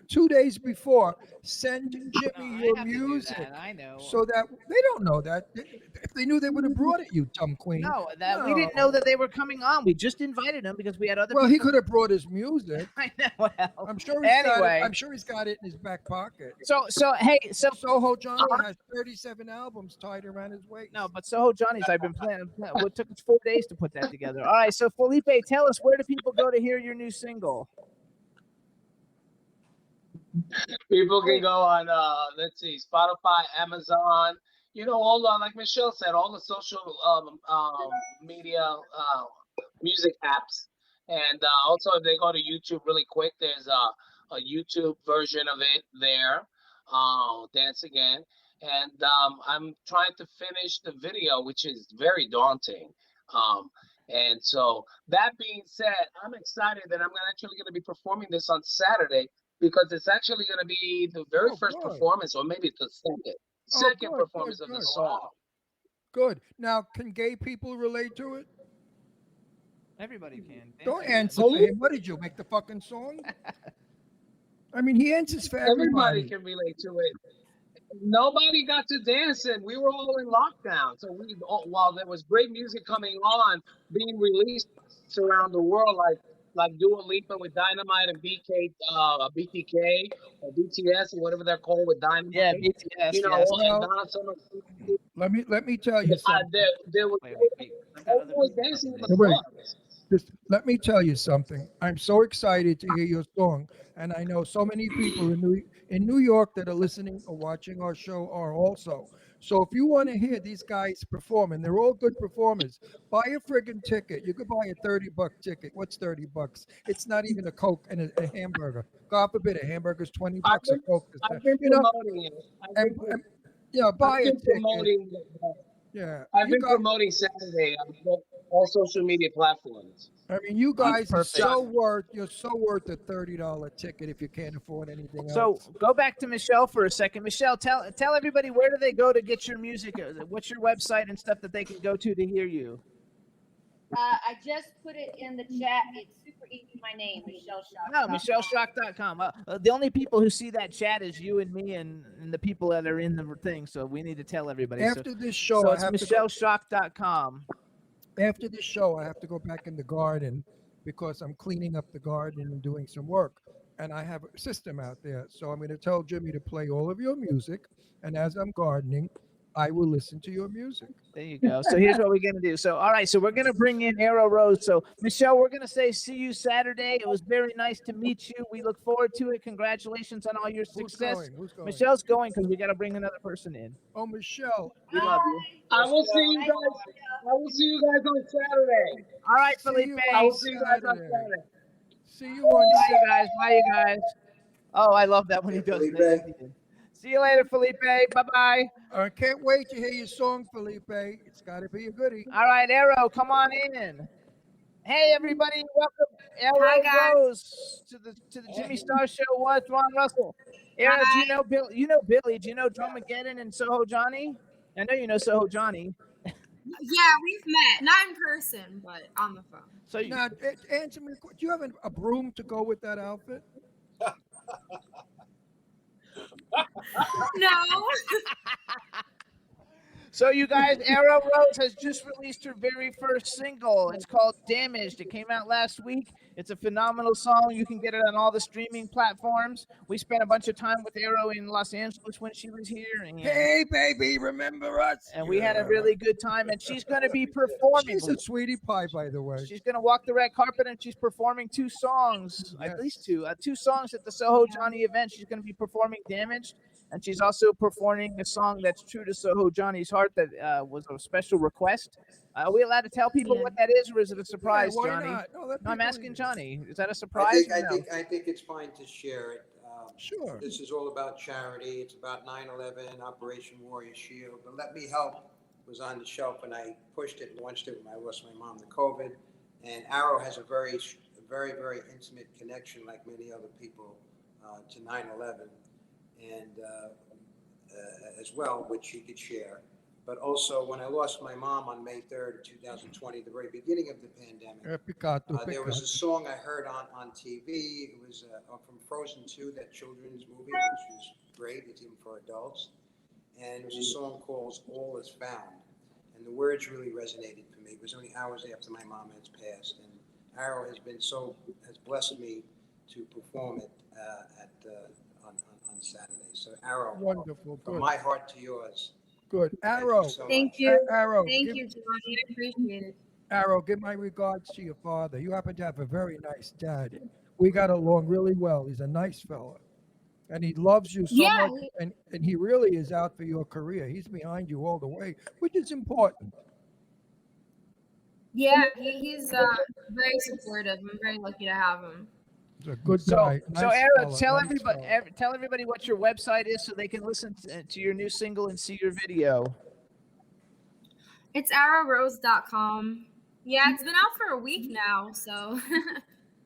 2 days before, send Jimmy your music. I know. So that they don't know that. If they knew, they would have brought it. You dumb queen. No, we didn't know that they were coming on. We just invited him because we had other. Well, he people. could have brought his music. I know. Well, I'm sure he's got anyway. it. I'm sure he's got it in his back pocket. So SohoJohnny has 37 albums tied around his waist. No, but SohoJohnny's. I've been planning. Well, it took us 4 days to put that together. All right, so Felipe, tell us, where do people go to hear your new single? People can go on, let's see, Spotify, Amazon, you know, all the, like Michelle said, all the social media music apps. And also, if they go to YouTube really quick, there's a YouTube version of it there, Dance Again. And I'm trying to finish the video, which is very daunting. And so, that being said, I'm excited that I'm actually going to be performing this on Saturday, because it's actually going to be the very first performance, or maybe the second performance of the song. Good. Now, can gay people relate to it? Everybody can. Don't answer to him. What did you make the fucking song? I mean, he answers for everybody. Everybody can relate to it. Nobody got to dance, and we were all in lockdown. So while there was great music coming on, being released around the world, like Dua Lipa with Dynamite and BTK or BTS or whatever they're called with Dynamite. Yeah, BTS. You know, yes. and Donna Summer. Let me tell you something. There was dancing in the Wait. clubs. Just let me tell you something. I'm so excited to hear your song, and I know so many people in New York that are listening or watching our show are also. So if you want to hear these guys perform, and they're all good performers, buy a friggin' ticket. You could buy a $30 ticket. What's $30? It's not even a Coke and a hamburger. God forbid, a hamburger's $20. A Coke is I've been promoting it. Buy a ticket. Yeah, I've been promoting Saturday on all social media platforms. I mean, you guys are perfect. you're so worth a $30 ticket if you can't afford anything So else. go back to Michelle for a second. Michelle, tell everybody, where do they go to get your music? What's your website and stuff that they can go to hear you? I just put it in the chat. It's super easy. My name, Michelle Shock. No, MichelleShock.com. The only people who see that chat is you and me and the people that are in the thing. So we need to tell everybody. After this show, so I it's have to go- MichelleShock.com. After this show, I have to go back in the garden because I'm cleaning up the garden and doing some work. And I have a system out there. So I'm going to tell Jimmy to play all of your music. And as I'm gardening, I will listen to your music. There you go. So here's what we're going to do. So, all right. So we're going to bring in Arrow Rose. So, Michelle, we're going to say see you Saturday. It was very nice to meet you. We look forward to it. Congratulations on all your success. Who's going? Michelle's going because we got to bring another person in. Oh, Michelle. We love you. I will see you guys. I will see you guys on Saturday. All right, Felipe. I will see you guys on Saturday. See you on Bye, you guys. Bye, you guys. Oh, I love that when he does that. See you later, Felipe. Bye-bye. I can't wait to hear your song, Felipe. It's got to be a goodie. All right, Arrow, come on in. Hey, everybody, welcome Arrow Rose to the Jimmy Star Show with Ron Russell. Arrow, do you know Bill? You know Billy? Do you know DRMAGDN and SohoJohnny? I know you know SohoJohnny. Yeah, we've met, not in person, but on the phone. So now, answer me. Do you have a broom to go with that outfit? No. So you guys, Arrow Rose has just released her very first single. It's called Damaged. It came out last week. It's a phenomenal song. You can get it on all the streaming platforms. We spent a bunch of time with Arrow in Los Angeles when she was here. And, hey, baby, remember us? And we had a really good time. And she's going to be performing. She's a sweetie pie, by the way. She's going to walk the red carpet, and she's performing two songs, at least two songs at the SohoJohnny event. She's going to be performing Damaged. And she's also performing a song that's true to SohoJohnny's heart that was a special request. Are we allowed to tell people what that is, or is it a surprise, why Johnny? not? No, I'm asking Johnny. Is that a surprise? I think it's fine to share it. Sure. This is all about charity. It's about 9/11, Operation Warrior Shield. But Let Me Help was on the shelf, and I pushed it and launched it when I lost my mom to COVID. And Arrow has a very, very intimate connection, like many other people, to 9/11. And as well, which he could share. But also, when I lost my mom on May 3rd, 2020, the very beginning of the pandemic, there was a song I heard on TV. It was from Frozen 2, that children's movie, which was great. It's even for adults. And it was a song called All Is Found. And the words really resonated for me. It was only hours after my mom had passed. And Arrow has blessed me to perform it on Saturday. So Arrow, wonderful, from good. my heart to yours. Good. Arrow. Thank you. Arrow. Thank you, Johnny. I appreciate it. Arrow, give my regards to your father. You happen to have a very nice dad. We got along really well. He's a nice fella. And he loves you so much. And he really is out for your career. He's behind you all the way, which is important. Yeah, he's very supportive. I'm very lucky to have him. He's a good guy. So Nice Arrow, fella, tell everybody what your website is so they can listen to your new single and see your video. It's arrowrose.com. Yeah, it's been out for a week now, so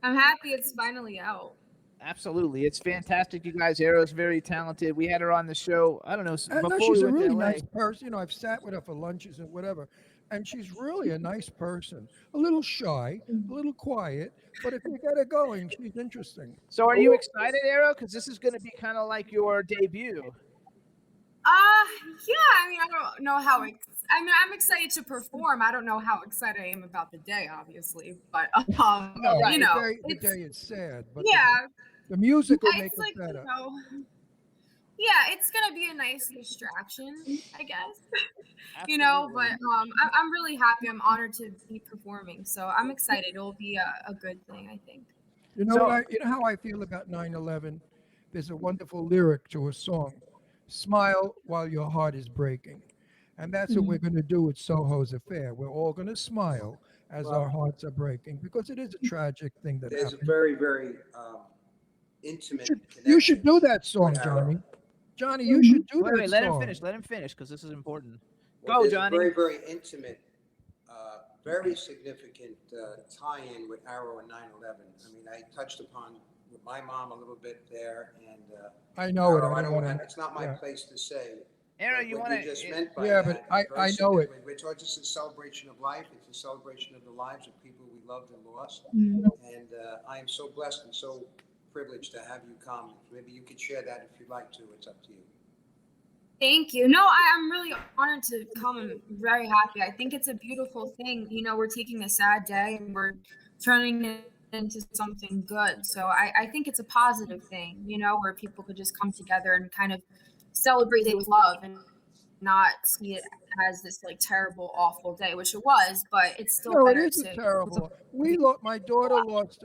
I'm happy it's finally out. Absolutely. It's fantastic, you guys. Arrow's very talented. We had her on the show, I don't know, And before she's we a went to really LA. nice person. You know, I've sat with her for lunches and whatever. And she's really a nice person. A little shy, a little quiet, but if you get her going, she's interesting. So are you excited, Arrow? Because this is going to be kind of like your debut. Yeah, I mean, I don't know how I'm excited to perform. I don't know how excited I am about the day, obviously, but you know, the day is sad, but yeah, the music will it's make like, it better. you know, yeah, it's gonna be a nice distraction, I guess. You know, but I'm really happy. I'm honored to be performing, so I'm excited. It'll be a good thing, I think. You know you know how I feel about 9/11? There's a wonderful lyric to a song. Smile while your heart is breaking. And that's what we're going to do with Soho's Affair. We're all going to smile as our hearts are breaking, because it is a tragic thing that There's happened. a very, very intimate connection. You should do that song, Johnny. Johnny, you should do that Wait, let him song. finish. Let him finish, because this is important. Well, Go, there's Johnny. a very, very intimate, very significant tie-in with Arrow and 9/11. I mean, I touched upon with my mom a little bit there, and I know Arrow, it. I don't want to. it's not my place to say. Arrow, you want to? Just meant by Yeah, that, but I very know it. significant. We're talking just a celebration of life. It's a celebration of the lives of people we loved and lost. Mm-hmm. And I am so blessed and so privileged to have you come. Maybe you could share that if you'd like to. It's up to you. Thank you. No, I'm really honored to come. I'm very happy. I think it's a beautiful thing. You know, we're taking a sad day and we're turning it into something good. So I think it's a positive thing, you know, where people could just come together and kind of celebrate it with love and not see it as this like terrible, awful day, which it was, but it's still No, it better isn't to. terrible. My daughter lost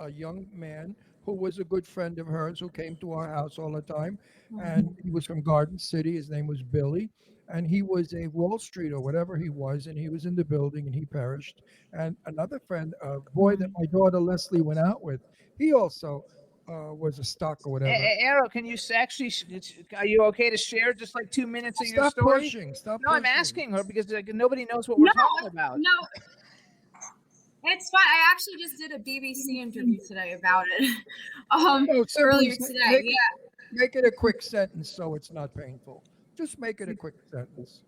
a young man who was a good friend of hers who came to our house all the time, and he was from Garden City. His name was Billy, and he was a Wall Street or whatever he was, and he was in the building and he perished. And another friend, a boy that my daughter Leslie went out with, he also was a stock or whatever. Arrow, can you actually? Are you okay to share just like 2 minutes of your Stop story? pushing. Stop No, I'm pushing. asking her because like, nobody knows what we're talking about. No, it's fine. I actually just did a BBC interview today about it. No, simply Earlier say- today. Make it a quick sentence so it's not painful. Just make it a quick sentence.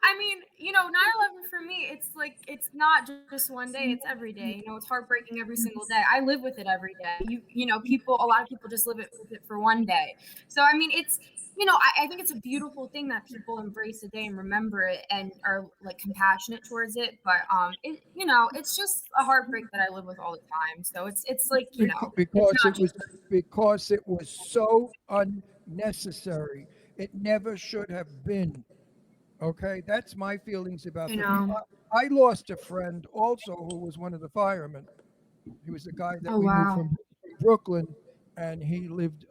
I mean, you know, 9/11 for me, it's like, it's not just one day, it's every day. You know, it's heartbreaking every single day. I live with it every day. You know, a lot of people just live with it for one day. So, I mean, it's, you know, I think it's a beautiful thing that people embrace the day and remember it and are like compassionate towards it. But, it, you know, it's just a heartbreak that I live with all the time. So it's like, you know, because it was so unnecessary. It never should have been. Okay, that's my feelings about You it. know. I lost a friend also who was one of the firemen. He was a guy that Oh, we knew wow. from Brooklyn, and he lived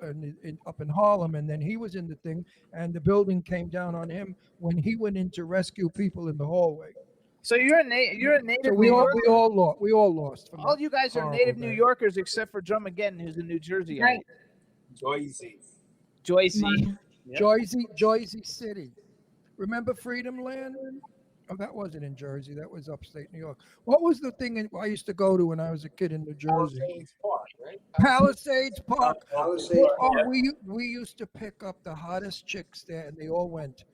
up in Harlem, and then he was in the thing, and the building came down on him when he went in to rescue people in the hallway. So you're a native. So New we all Yorker? we all lost. From All that you guys are horrible native New day. Yorkers except for DRMAGDN, who's in New Jersey. Right. Joycey. Jersey City. Remember Freedom Land? Oh, that wasn't in Jersey. That was upstate New York. What was the thing I used to go to when I was a kid in New Jersey? Palisades Park, right? Palisades Park. Palisades Oh, Park. we used to pick up the hottest chicks there, and they all went.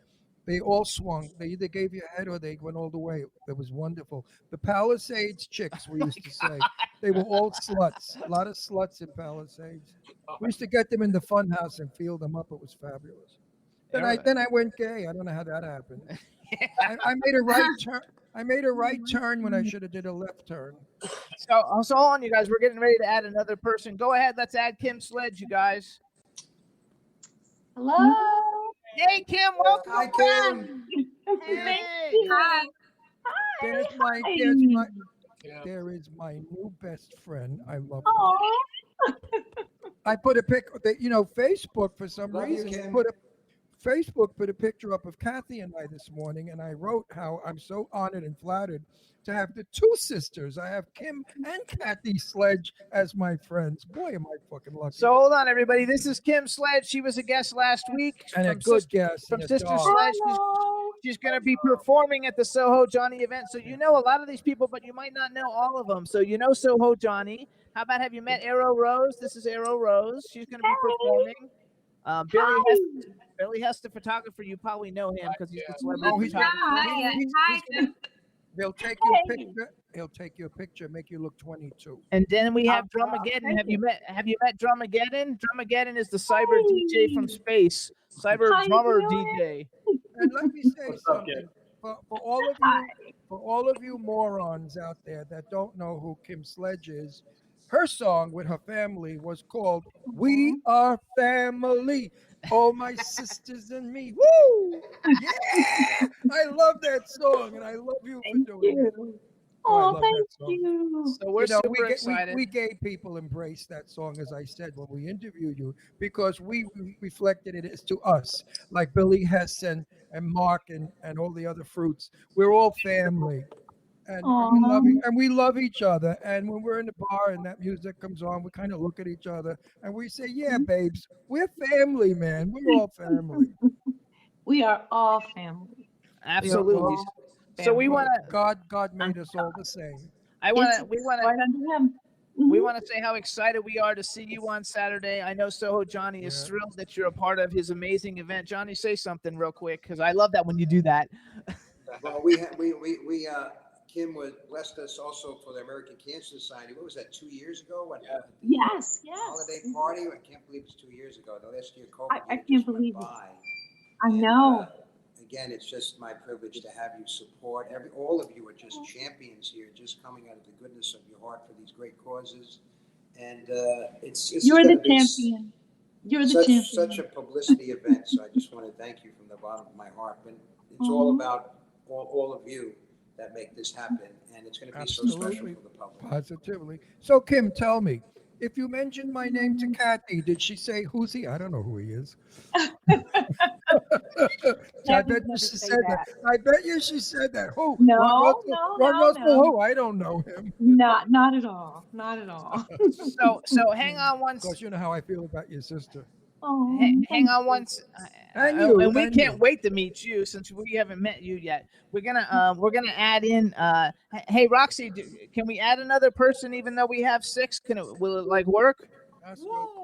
They all swung. They either gave you a head or they went all the way. It was wonderful. The Palisades chicks, we used to say. They were all sluts. A lot of sluts in Palisades. We used to get them in the fun house and feel them up. It was fabulous. Then I went gay. I don't know how that happened. I made a right turn. I made a right turn when I should have did a left turn. So hold on, you guys. We're getting ready to add another person. Go ahead. Let's add Kim Sledge, you guys. Hello. Hey, Kim. Welcome. Hi, Kim. Hey. Hi. There is my new best friend. I love her. Aw. I put a pic. You know, Facebook for some Love you, reason Kim. Facebook put a picture up of Kathy and I this morning, and I wrote how I'm so honored and flattered to have the two sisters. I have Kim and Kathy Sledge as my friends. Boy, am I fucking lucky. So hold on, everybody. This is Kim Sledge. She was a guest last week. And a from good guest. From and a Sister dog. Sledge. She's going to be performing at the SohoJohnny event. So you know a lot of these people, but you might not know all of them. So you know SohoJohnny. How about, have you met Arrow Rose? This is Arrow Rose. She's going to be performing. Billy Hess, the photographer. You probably know him because he's the celebrity photographer. He'll take your picture. He'll take your picture, make you look 22. And then we have DRMAGDN. Have you met DRMAGDN? DRMAGDN is the cyber DJ from space. Cyber drummer DJ. And let me say something. For all of you morons out there that don't know who Kim Sledge is, her song with her family was called "We Are Family." Oh, my sisters and me. Woo! Yeah! I love that song, and I love you for doing it. Oh, thank you. So we're super we excited. We gay people embrace that song, as I said when we interviewed you, because we reflected it as to us, like Billy Hess and Mark and all the other fruits. We're all family. And we love each other. And when we're in the bar and that music comes on, we kind of look at each other and we say, yeah, babes, we're family, man. We're all family. We are all family. Absolutely. So we want to. God made us all the same. We want to say how excited we are to see you on Saturday. I know SohoJohnny is thrilled that you're a part of his amazing event. Johnny, say something real quick because I love that when you do that. Well, Kim was blessed us also for the American Cancer Society. What was that, 2 years ago? What, Yes, yes. holiday party? I can't believe it's 2 years ago. The last year, COVID I year can't just went believe it. by. I And, know. again, it's just my privilege to have you support. All of you are just champions here, just coming out of the goodness of your heart for these great causes. And it's You're gonna the be champion. You're the such, champion. such a publicity event. So I just want to thank you from the bottom of my heart. But it's all about all of you that make this happen, and it's going to be so special Absolutely. for the public. Positively. So, Kim, tell me, if you mentioned my name to Kathy, did she say, who's he? I don't know who he is. I bet you she said that. I bet you she said that. Who? No, Ron Russell, no. who? I don't know him. Not at all. Not at all. So hang on one. Of course, you know how I feel about your sister. Oh, Hang on one. And we can't wait to meet you since we haven't met you yet. We're gonna add in. Hey Roxy, can we add another person even though we have 6? Will it like work?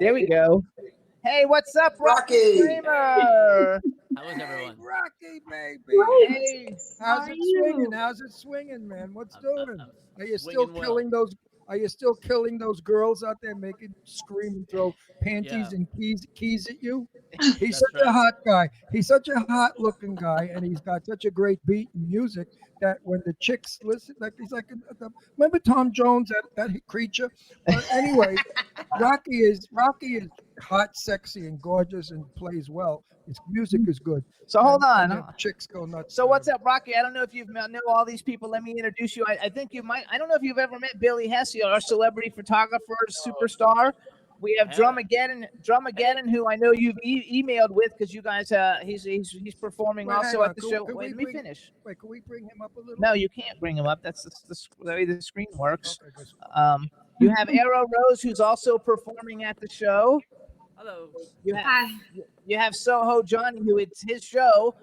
There we go. Hey, what's up, Rocky Kramer? How is everyone? Rocky, baby. Great. Hey, How how's are it you? swinging? How's it swinging, man? What's doing? Are you still swinging well. killing those? Are you still killing those girls out there, making scream and throw panties Yeah. and keys at you? He's That's such a right. hot guy. He's such a hot looking guy, and he's got such a great beat and music that when the chicks listen, like he's like, remember Tom Jones, that creature? But anyway, Rocky is hot, sexy, and gorgeous, and plays well. His music is good. So hold And on. the chicks go nuts. So what's up, Rocky? I don't know if you know all these people. Let me introduce you. I think you might. I don't know if you've ever met Billy Hess, our celebrity photographer, superstar. We have DRMAGDN, who I know you've emailed with because you guys. He's performing Wait, also hang on. at the Can- show. can Wait, we let me bring- finish. Wait, can we bring him up a little? No, you can't bring him up. That's the way the screen works. Okay, good. You have Arrow Rose, who's also performing at the show. Hello. You have SohoJohnny, who it's his show.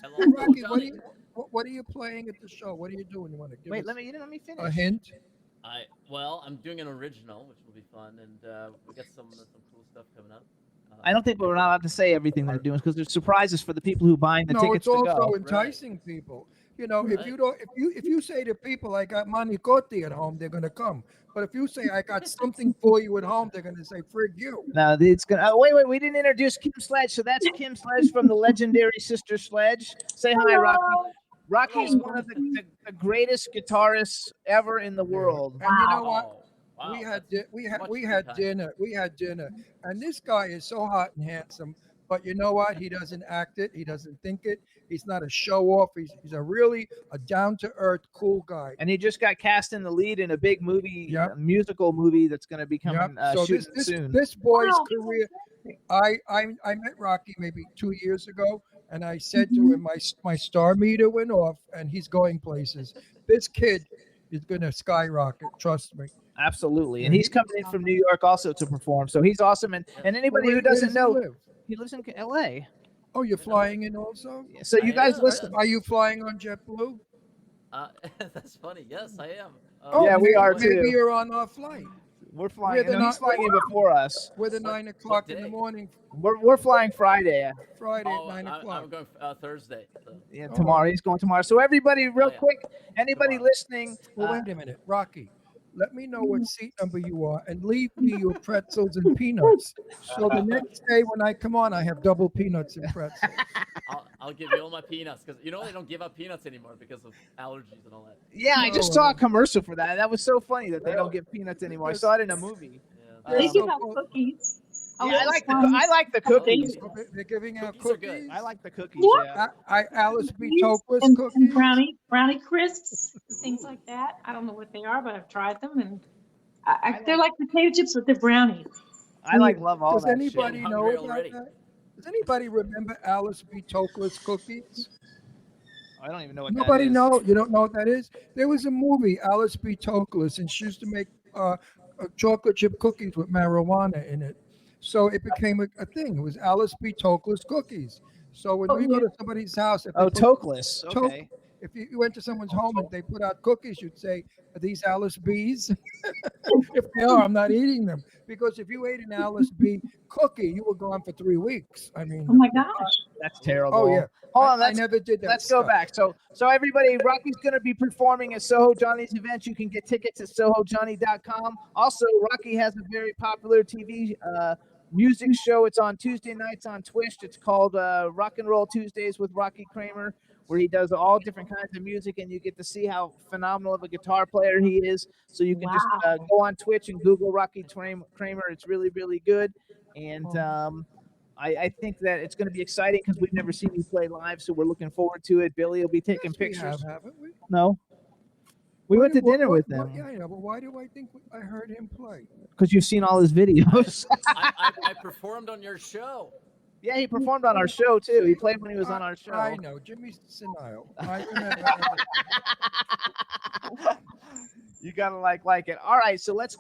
Hello. Rocky, Johnny. what are you playing at the show? What are you doing? You want to give Wait, us let me finish. a hint? I'm doing an original, which will be fun, and we got some cool stuff coming up. I don't think we're not allowed to say everything they're doing because there's surprises for the people who buying the No, tickets it's to also go. enticing people. You know, if you don't, if you say to people, I got manicotti at home, they're gonna come. But if you say I got something for you at home, they're gonna say, "Frig you." No, it's gonna. Oh, wait, we didn't introduce Kim Sledge. So that's Kim Sledge from the legendary Sister Sledge. Say hi, Rocky. Rocky's one of the greatest guitarists ever in the world. And you know what? Wow, we had much dinner. We had dinner, and this guy is so hot and handsome. But you know what? He doesn't act it. He doesn't think it. He's not a show off. He's a down to earth, cool guy. And he just got cast in the lead in a big movie, a musical movie that's going to be coming So shooting soon. this boy's career. I met Rocky maybe 2 years ago, and I said to him, my star meter went off, and he's going places. This kid is going to skyrocket. Trust me. Absolutely, and he's coming in from New York also to perform. So he's awesome. And anybody who doesn't know, he lives in L.A. Oh, you're flying in also? So you guys listen. Are you flying on JetBlue? That's funny. Yes, I am. Yeah, we are too. Maybe you're on our flight. We're flying. He's flying in before us. We're the 9 o'clock in the morning. We're flying Friday. Friday at 9 o'clock. I'm going Thursday. So. Yeah, tomorrow. He's going tomorrow. So everybody, real quick, anybody listening? Well, wait a minute, Rocky. Let me know what seat number you are, and leave me your pretzels and peanuts. So the next day when I come on, I have double peanuts and pretzels. I'll give you all my peanuts because they don't give out peanuts anymore because of allergies and all that. Yeah, I just saw a commercial for that. That was so funny that they don't give peanuts anymore. I saw it in a They movie. do have cookies. Yeah, I like the cookies. They're giving out Cookies are cookies. good. I like the cookies. Yeah. Yeah. Alice B. Toklas and cookies. brownie crisps, things like that. I don't know what they are, but I've tried them, and they're like potato chips, but they're brownies. I love all Does that anybody shit. know about that? Does anybody remember Alice B. Toklas cookies? I don't even know what Nobody that is. know. You don't know what that is? There was a movie, Alice B. Toklas, and she used to make chocolate chip cookies with marijuana in it. So it became a thing. It was Alice B. Toklas cookies. So when we go to somebody's house, if they put- Toklas. Okay. If you went to someone's home and they put out cookies, you'd say, "Are these Alice B's?" If they are, I'm not eating them. because if you ate an Alice B cookie, you were gone for 3 weeks. I mean, Oh my gosh. That's terrible. Oh, yeah. Hold on, I never did that Let's go stuff. back. So everybody, Rocky's going to be performing at SohoJohnny's event. You can get tickets at SohoJohnny.com. Also, Rocky has a very popular TV music show. It's on Tuesday nights on Twitch. It's called Rock and Roll Tuesdays with Rocky Kramer, where he does all different kinds of music, and you get to see how phenomenal of a guitar player he is. So you can just go on Twitch and Google Rocky Kramer. It's really, really good. And I think that it's going to be exciting because we've never seen you play live, so we're looking forward to it. Billy will be taking pictures. Haven't we? No. We went to dinner with him Yeah, I know, but why do I think I heard him play? because you've seen all his videos. I performed on your show. Yeah, he performed on our show, too. He played when he was on our show. I know. Jimmy's senile. I remember. You got to like it. All right, so let's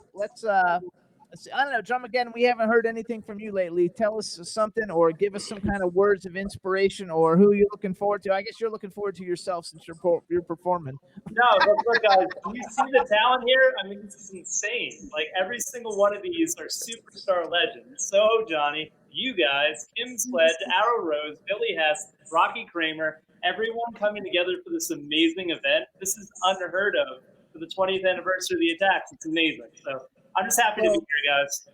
I don't know, Drumagaddon, we haven't heard anything from you lately. Tell us something or give us some kind of words of inspiration or who you're looking forward to. I guess you're looking forward to yourself since you're performing. No, look, guys, you see the talent here? I mean, this is insane. Like, every single one of these are superstar legends. SohoJohnny, you guys, Kim Sledge, Arrow Rose, Billy Hess, Rocky Kramer, everyone coming together for this amazing event. This is unheard of for the 20th anniversary of the attacks. It's amazing. So I'm just happy to be here, guys.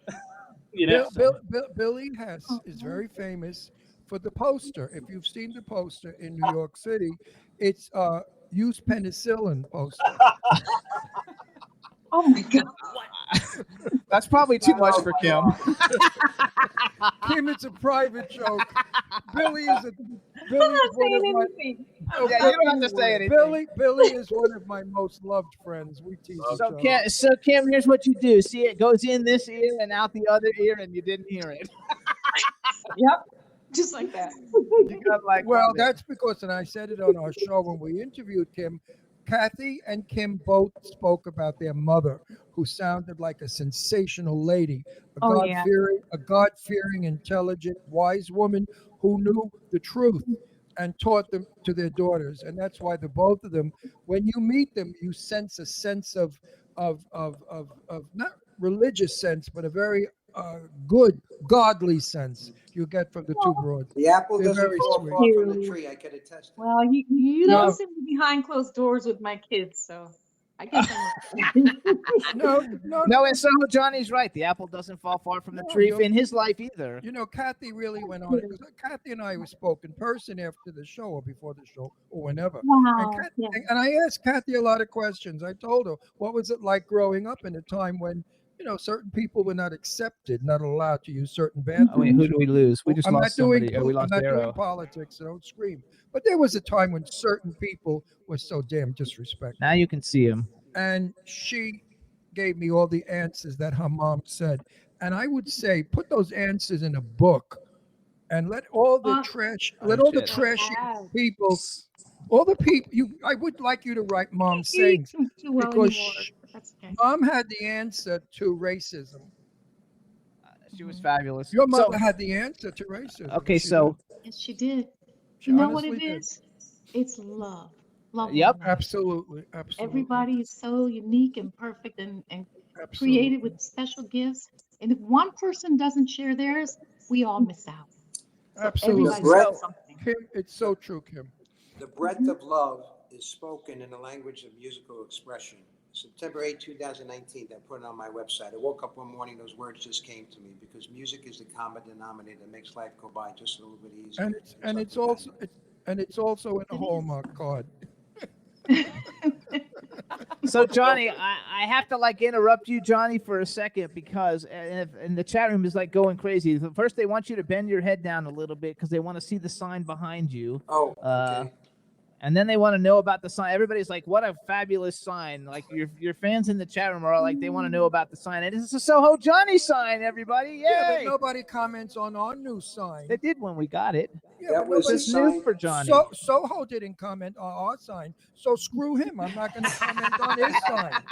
You know? Billy Hess is very famous for the poster. If you've seen the poster in New York City, it's use penicillin poster. Oh my God. That's probably too much for Kim. Kim, it's a private joke. Billy is I'm not saying anything. Yeah, you don't have to say anything. Billy is one of my most loved friends. We tease each other. So Kim, here's what you do. See, it goes in this ear and out the other ear, and you didn't hear it. Yep. Just like that. You got like well, that's because, and I said it on our show when we interviewed Kim, Kathy and Kim both spoke about their mother, who sounded like a sensational lady, a God-fearing, intelligent, wise woman who knew the truth and taught them to their daughters. And that's why the both of them, when you meet them, you sense a sense of not religious sense, but a very good, godly sense you get from the two broads. The apple They're doesn't very fall sweet. far from the tree. I can attest. Well, you don't No. sit behind closed doors with my kids, so I guess No. No, and SohoJohnny's right. The apple doesn't fall far from the tree in his life either. You know, Kathy really went on. Kathy and I spoke in person after the show or before the show or whenever. Wow. And I asked Kathy a lot of questions. I told her, what was it like growing up in a time when, you know, certain people were not accepted, not allowed to use certain bathrooms. Oh, wait, who do we lose? We just I'm lost not doing, somebody. Oh, we lost I'm not doing Arrow. politics, so don't scream. But there was a time when certain people were so damn disrespectful. Now you can see him. And she gave me all the answers that her mom said. And I would say, put those answers in a book and let all the trashy people, I would like you to write Mom's sayings because Mom had the answer to racism. She was fabulous. Your mother had the answer to racism. Okay, so Yes, she did. She You know what it honestly did. is? It's love. Love. Yep. one another. Absolutely. Everybody is so unique and perfect and created with special gifts. And if one person doesn't share theirs, we all miss out. So Absolutely. everybody's got something. Kim, it's so true, Kim. The breadth of love is spoken in the language of musical expression. September 8, 2019, I put it on my website. I woke up one morning, those words just came to me because music is the common denominator that makes life go by just a little bit easier. And it's also in a Hallmark card. So Johnny, I have to interrupt you, Johnny, for a second because and the chat room is going crazy. First, they want you to bend your head down a little bit because they want to see the sign behind you. Oh, okay. And then they want to know about the sign. Everybody's like, "What a fabulous sign!" Like your fans in the chat room are all like, they want to know about the sign. And it's a SohoJohnny sign, everybody! Yay! Yeah, but nobody comments on our new sign. They did when we got it. Yeah, That was This is new for Johnny. Soho didn't comment on our sign, so screw him. I'm not going to comment on his sign.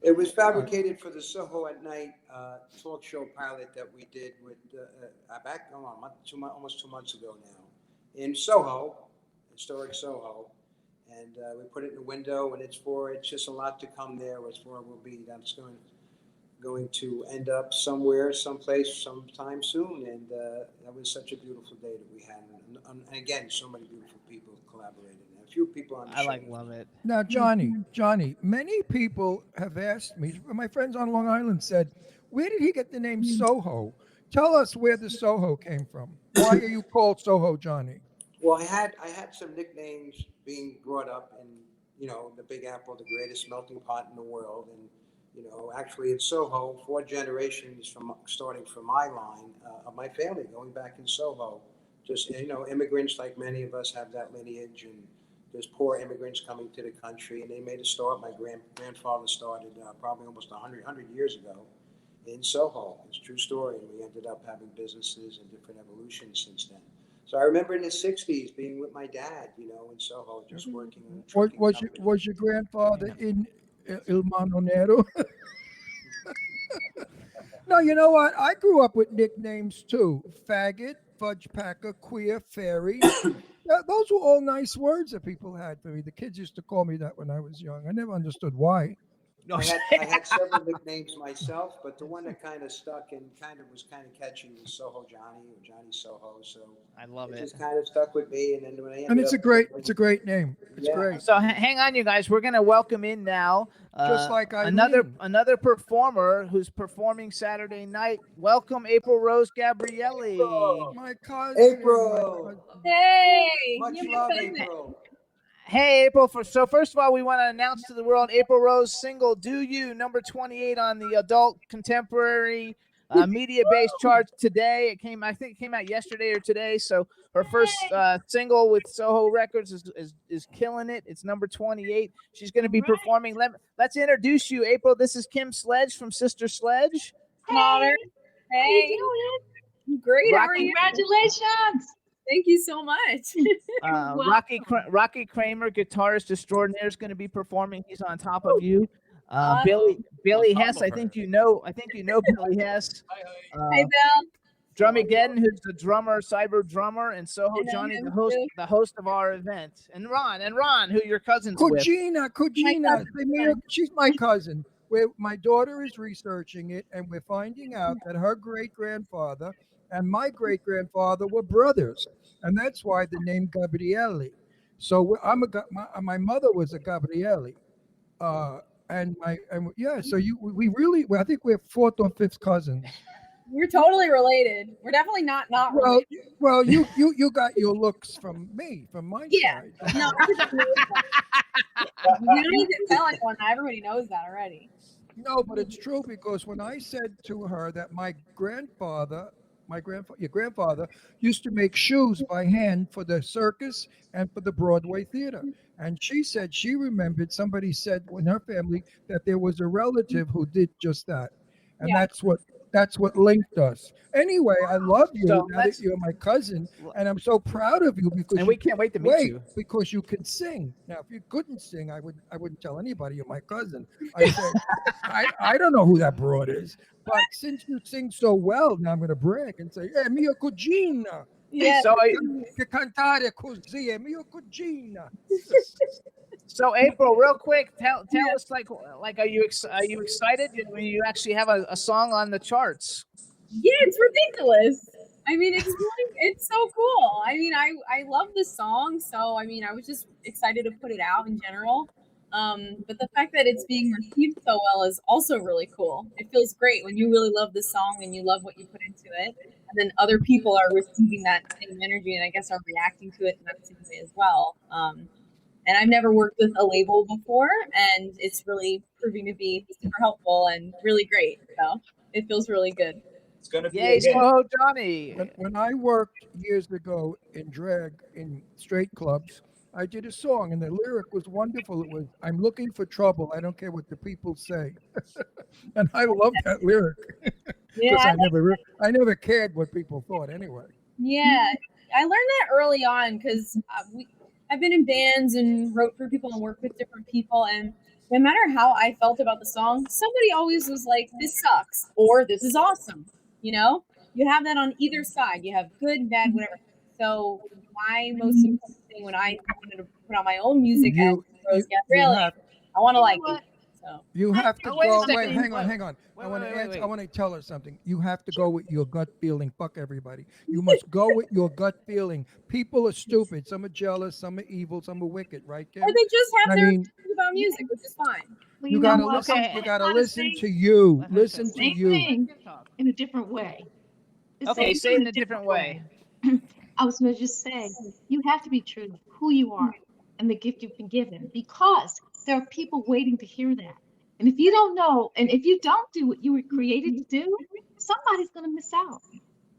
It was fabricated for the Soho at Night talk show pilot that we did with almost 2 months ago now in Soho, historic Soho, and we put it in the window, and it's just a lot to come there. As for it will be, that's going. going to end up somewhere, someplace, sometime soon. And that was such a beautiful day that we had. And again, so many beautiful people collaborated. And a few people on the show. Love it. Now, Johnny, many people have asked me, my friends on Long Island said, where did he get the name Soho? Tell us where the Soho came from. Why are you called SohoJohnny? Well, I had some nicknames being brought up in, the Big Apple, the greatest melting pot in the world. And, actually in Soho, 4 generations starting from my line of my family, going back in Soho. Just, immigrants like many of us have that lineage, and there's poor immigrants coming to the country, and they made a start. My grandfather started probably almost 100 years ago in Soho. It's a true story, and we ended up having businesses and different evolutions since then. So I remember in the 60s being with my dad, in Soho, just working. Was your grandfather in Il Mano Nero? No, you know what? I grew up with nicknames too. Faggot, fudge packer, queer, fairy. Those were all nice words that people had for me. The kids used to call me that when I was young. I never understood why. I had several nicknames myself, but the one that kind of stuck and was kind of catchy was SohoJohnny or Johnny Soho. So I love it. Just kind of stuck with me, and then when I ended And it's a great name. It's Yeah. great. So hang on, you guys. We're gonna welcome in now Just like Eileen. another performer who's performing Saturday night. Welcome, April Rose Gabrielli. My cousin. April. Hey, Much you're love, my cousin. April. Hey, April. So first of all, we want to announce to the world April Rose single "Do You," number 28 on the adult contemporary media-based charts today. I think it came out yesterday or today. So her first single with Soho Records is killing it. It's number 28. She's going to be performing. Let's introduce you, April. This is Kim Sledge from Sister Sledge. Hey, hey. Great. How are you? Congratulations. Thank you so much. Rocky Kramer, guitarist extraordinaire, is going to be performing. He's on top of you. Billy Hess, I think you know Billy Hess. Hey, Bill. DRMAGDN, who's the drummer, cyber drummer, and SohoJohnny, the host of our event. And Ron, who your cousin's with. Kujina. She's my cousin. My daughter is researching it, and we're finding out that her great-grandfather and my great-grandfather were brothers, and that's why the name Gabrielli. So my mother was a Gabrielli, so we really, I think we're 4th or 5th cousins. We're totally related. We're definitely not related. Well, you got your looks from me, from my side. No, everybody knows that. You don't need to tell anyone. Everybody knows that already. No, but it's true, because when I said to her that your grandfather used to make shoes by hand for the circus and for the Broadway theater. And she said she remembered somebody said in her family that there was a relative who did just that. And that's what linked us. Anyway, I love you now that you're my cousin, and I'm so proud of you because we can't wait to meet you. Because you can sing. Now, if you couldn't sing, I wouldn't tell anybody you're my cousin. I said, I don't know who that broad is, but since you sing so well, now I'm going to brag and say, "Hey, mia cugina." Yeah. So cantare così, è mia cugina. So April, real quick, tell us like are you excited when you actually have a song on the charts? Yeah, it's ridiculous. I mean, it's so cool. I mean, I love the song, so I mean, I was just excited to put it out in general. But the fact that it's being received so well is also really cool. It feels great when you really love the song and you love what you put into it, and then other people are receiving that same energy and I guess are reacting to it in that same way as well. And I've never worked with a label before, and it's really proving to be super helpful and really great. So it feels really good. It's gonna be SohoJohnny. When I worked years ago in drag in straight clubs, I did a song, and the lyric was wonderful. It was, "I'm looking for trouble. I don't care what the people say." And I love that lyric because I never cared what people thought anyway. Yeah, I learned that early on because I've been in bands and wrote for people and worked with different people, and no matter how I felt about the song, somebody always was like, "This sucks," or "This is awesome." You know, you have that on either side. You have good, bad, whatever. So my most important thing when I wanted to put on my own music as Rose Gabrielli, I want to like it. So You have to Oh, wait a go. second. Wait, hang on, Wait, hang on. I want to wait, answer. wait. I want to tell her something. You have to go with your gut feeling. Fuck everybody. You must go with your gut feeling. People are stupid. Some are jealous. Some are evil. Some are wicked. Right, Kim? or they just have I their mean, opinions about music, which is fine. Well, you you know gotta what? listen. I'm You gonna gotta try to listen say to you. Let her Listen say to same you. thing in a different way. The Okay, same say it in a different way. I was going to just say, you have to be true to who you are and the gift you've been given, because there are people waiting to hear that. And if you don't know, and if you don't do what you were created to do, somebody's going to miss out.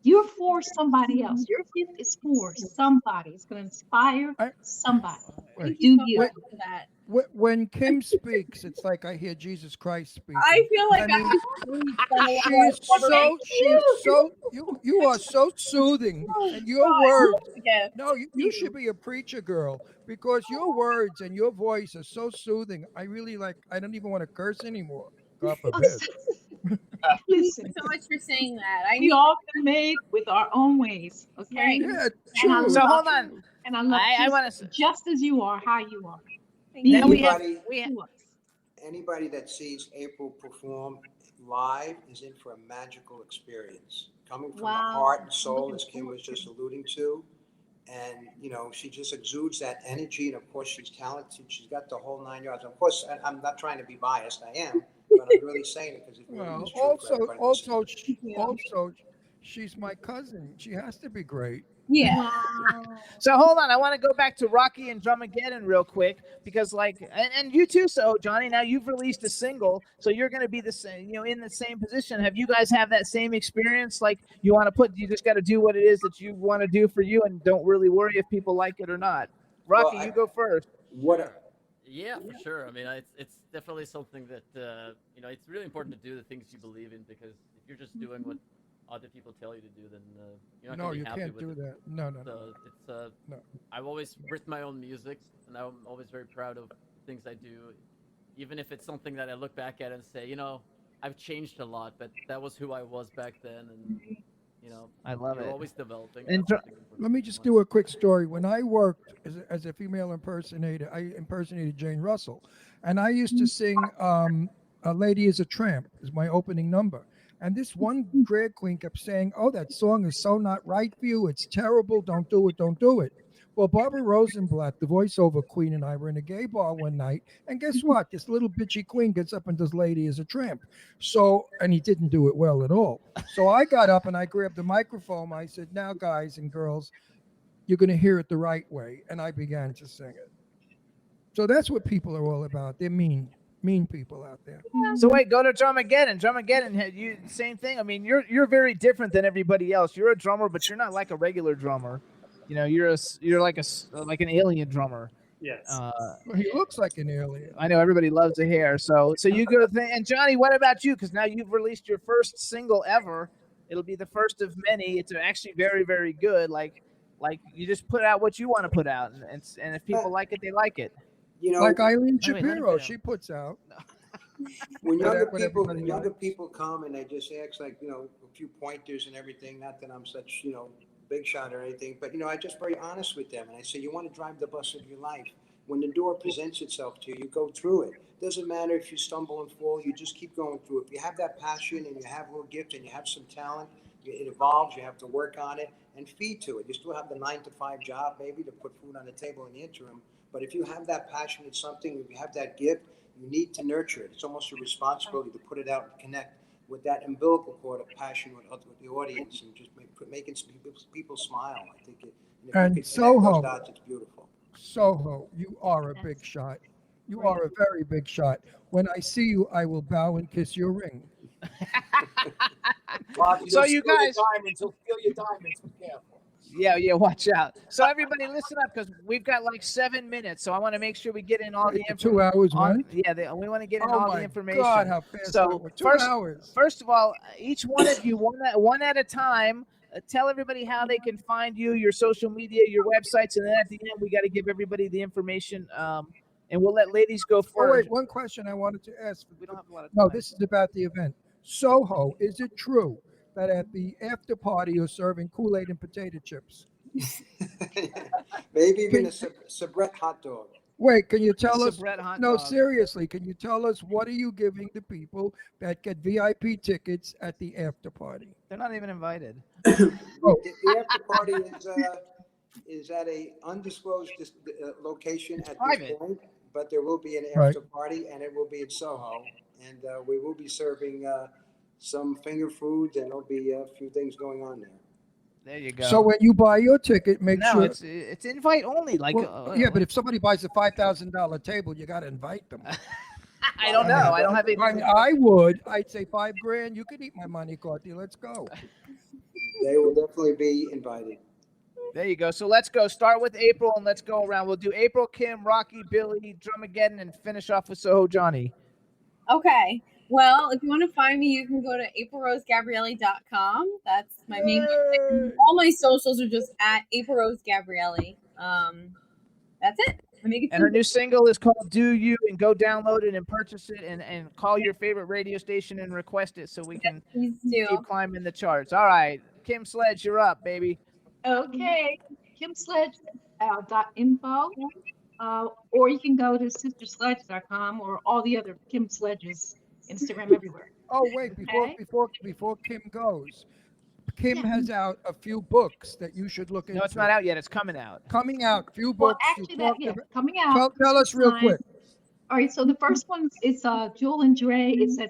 You're for somebody else. Your gift is for somebody. It's going to inspire somebody. Wait, Do so you? much for that. when Kim speaks, it's like I hear Jesus Christ speaking. I feel like I mean, have reached on a level she's I've never so reached. you are so soothing, and your God, words. once again. No, you should be a preacher girl, because your words and your voice are so soothing. I really like. I don't even want to curse anymore. God forbid. Thank you Listen, so much for saying that. I we need all been made with our own ways, okay? Right. Yeah, And I true. So love hold on. you, and I love I you want to. just as you are, how you are. Thank Be Now you. we have. Anybody, We have. to us. anybody that sees April perform live is in for a magical experience. Coming from the Wow. heart and soul, as Kim was just alluding to. And, you know, she just exudes that energy. And of course, she's talented. She's got the whole 9 yards. Of course, I'm not trying to be biased. I am, but I'm really saying it because it really Well, is true for everybody listening. also, she's my cousin. She has to be great. Yeah. Wow. So hold on, I want to go back to Rocky and DRMAGDN real quick, because like, and you too, SohoJohnny. Now you've released a single, so you're going to be the same, in the same position. Have you guys have that same experience? Like, you just got to do what it is that you want to do for you, and don't really worry if people like it or not. Rocky, Well, you go first. What? Yeah, for sure. I mean, it's definitely something that it's really important to do the things you believe in, because if you're just doing what other people tell you to do, then you're not No, gonna be you happy can't with do it. that. No. So it's No. I've always written my own music, and I'm always very proud of things I do, even if it's something that I look back at and say, I've changed a lot, but that was who I was back then, and I love you're it. always developing. And That's something important Let me to just keep in do a quick story. When I worked as a female impersonator, I impersonated Jane Russell, and I used to sing "A Lady Is a Tramp" is my opening number. And this one drag queen kept saying, "Oh, that song is so not right for you. It's terrible. Don't do it. Don't do it." Well, Barbara Rosenblatt, the voiceover queen, and I were in a gay bar one night, and guess what? This little bitchy queen gets up and does "Lady Is a Tramp." So, and he didn't do it well at all. So I got up and I grabbed the microphone. I said, "Now, guys and girls, you're going to hear it the right way." And I began to sing it. So that's what people are all about. They're mean people out there. So wait, go to DRMAGDN. DRMAGDN, you same thing. I mean, you're very different than everybody else. You're a drummer, but you're not like a regular drummer. You're like an alien drummer. Yes. Well, he looks like an alien. I know everybody loves the hair. So you go to and Johnny, what about you? Because now you've released your first single ever. It'll be the first of many. It's actually very, very good. Like you just put out what you want to put out, and if people like it, they like it. Like Eileen Wait, let me Shapiro, put she puts out. When What younger everybody people come and they just ask, like, a few pointers and everything, not that I'm such, big shot or anything, but, I just very honest with them. And I say, you want to drive the bus of your life. When the door presents itself to you, you go through it. Doesn't matter if you stumble and fall, you just keep going through it. If you have that passion and you have a little gift and you have some talent, it evolves, you have to work on it and feed to it. You still have the 9-to-5 job, maybe, to put food on the table in the interim. But if you have that passion, it's something, if you have that gift, you need to nurture it. It's almost a responsibility to put it out and connect with that umbilical cord of passion with the audience and just making people smile. I think if And you can connect those Soho. dots, it's beautiful. Soho, you are a big shot. You are a very big shot. When I see you, I will bow and kiss your ring. So you guys, diamonds, he'll steal your diamonds. Be careful. yeah, watch out. So everybody, listen up, because we've got like 7 minutes. So I want to make sure we get in all the For information. 2 hours, what? Yeah, we want to get in Oh all my the information. God, how fast So that went. 2 hours. First of all, each one of you, one at a time, tell everybody how they can find you, your social media, your websites, and then at the end we got to give everybody the information. And we'll let ladies go first. Oh, wait, one question I wanted to ask. We don't have a lot of No, time. this is about the event. Soho, is it true that at the after party you're serving Kool-Aid and potato chips? Maybe even a soubrette hot dog. Wait, can you tell It's us? a Brett hot No, dog. seriously, can you tell us what are you giving the people that get VIP tickets at the after party? They're not even invited. The after party is at a undisclosed location at private. this point, but there will be an Right. after party, and it will be in Soho, and we will be serving some finger foods, and there'll be a few things going on there. There you go. So when you buy your ticket, make no, sure. it's invite only. Like Well, yeah, but if somebody buys a $5,000 table, you got to invite them. I don't know. I don't have any. I would. I'd say $5,000. You can eat my money, Courtney. Let's go. They will definitely be invited. There you go. So let's go. Start with April and let's go around. We'll do April, Kim, Rocky, Billy, DRMAGDN, and finish off with SohoJohnny. Okay. Well, if you want to find me, you can go to aprilrosegabrielli.com. That's my main website. All my socials are just at aprilrosegabrielli. That's it. And her new single is called Do You, and go download it and purchase it and call your favorite radio station and request it so we can keep climbing the charts. All right. Kim Sledge, you're up, baby. Okay, kimsledge.info, or you can go to sistersledge.com or all the other Kim Sledges, Instagram, everywhere. Oh wait, before Kim goes, Kim has out a few books that you should look into. No, it's not out yet. It's coming out. Coming out, few Well, books. you actually, talked about- coming out. Tell us real quick. All right, so the first one is Jewel and Dre. It's a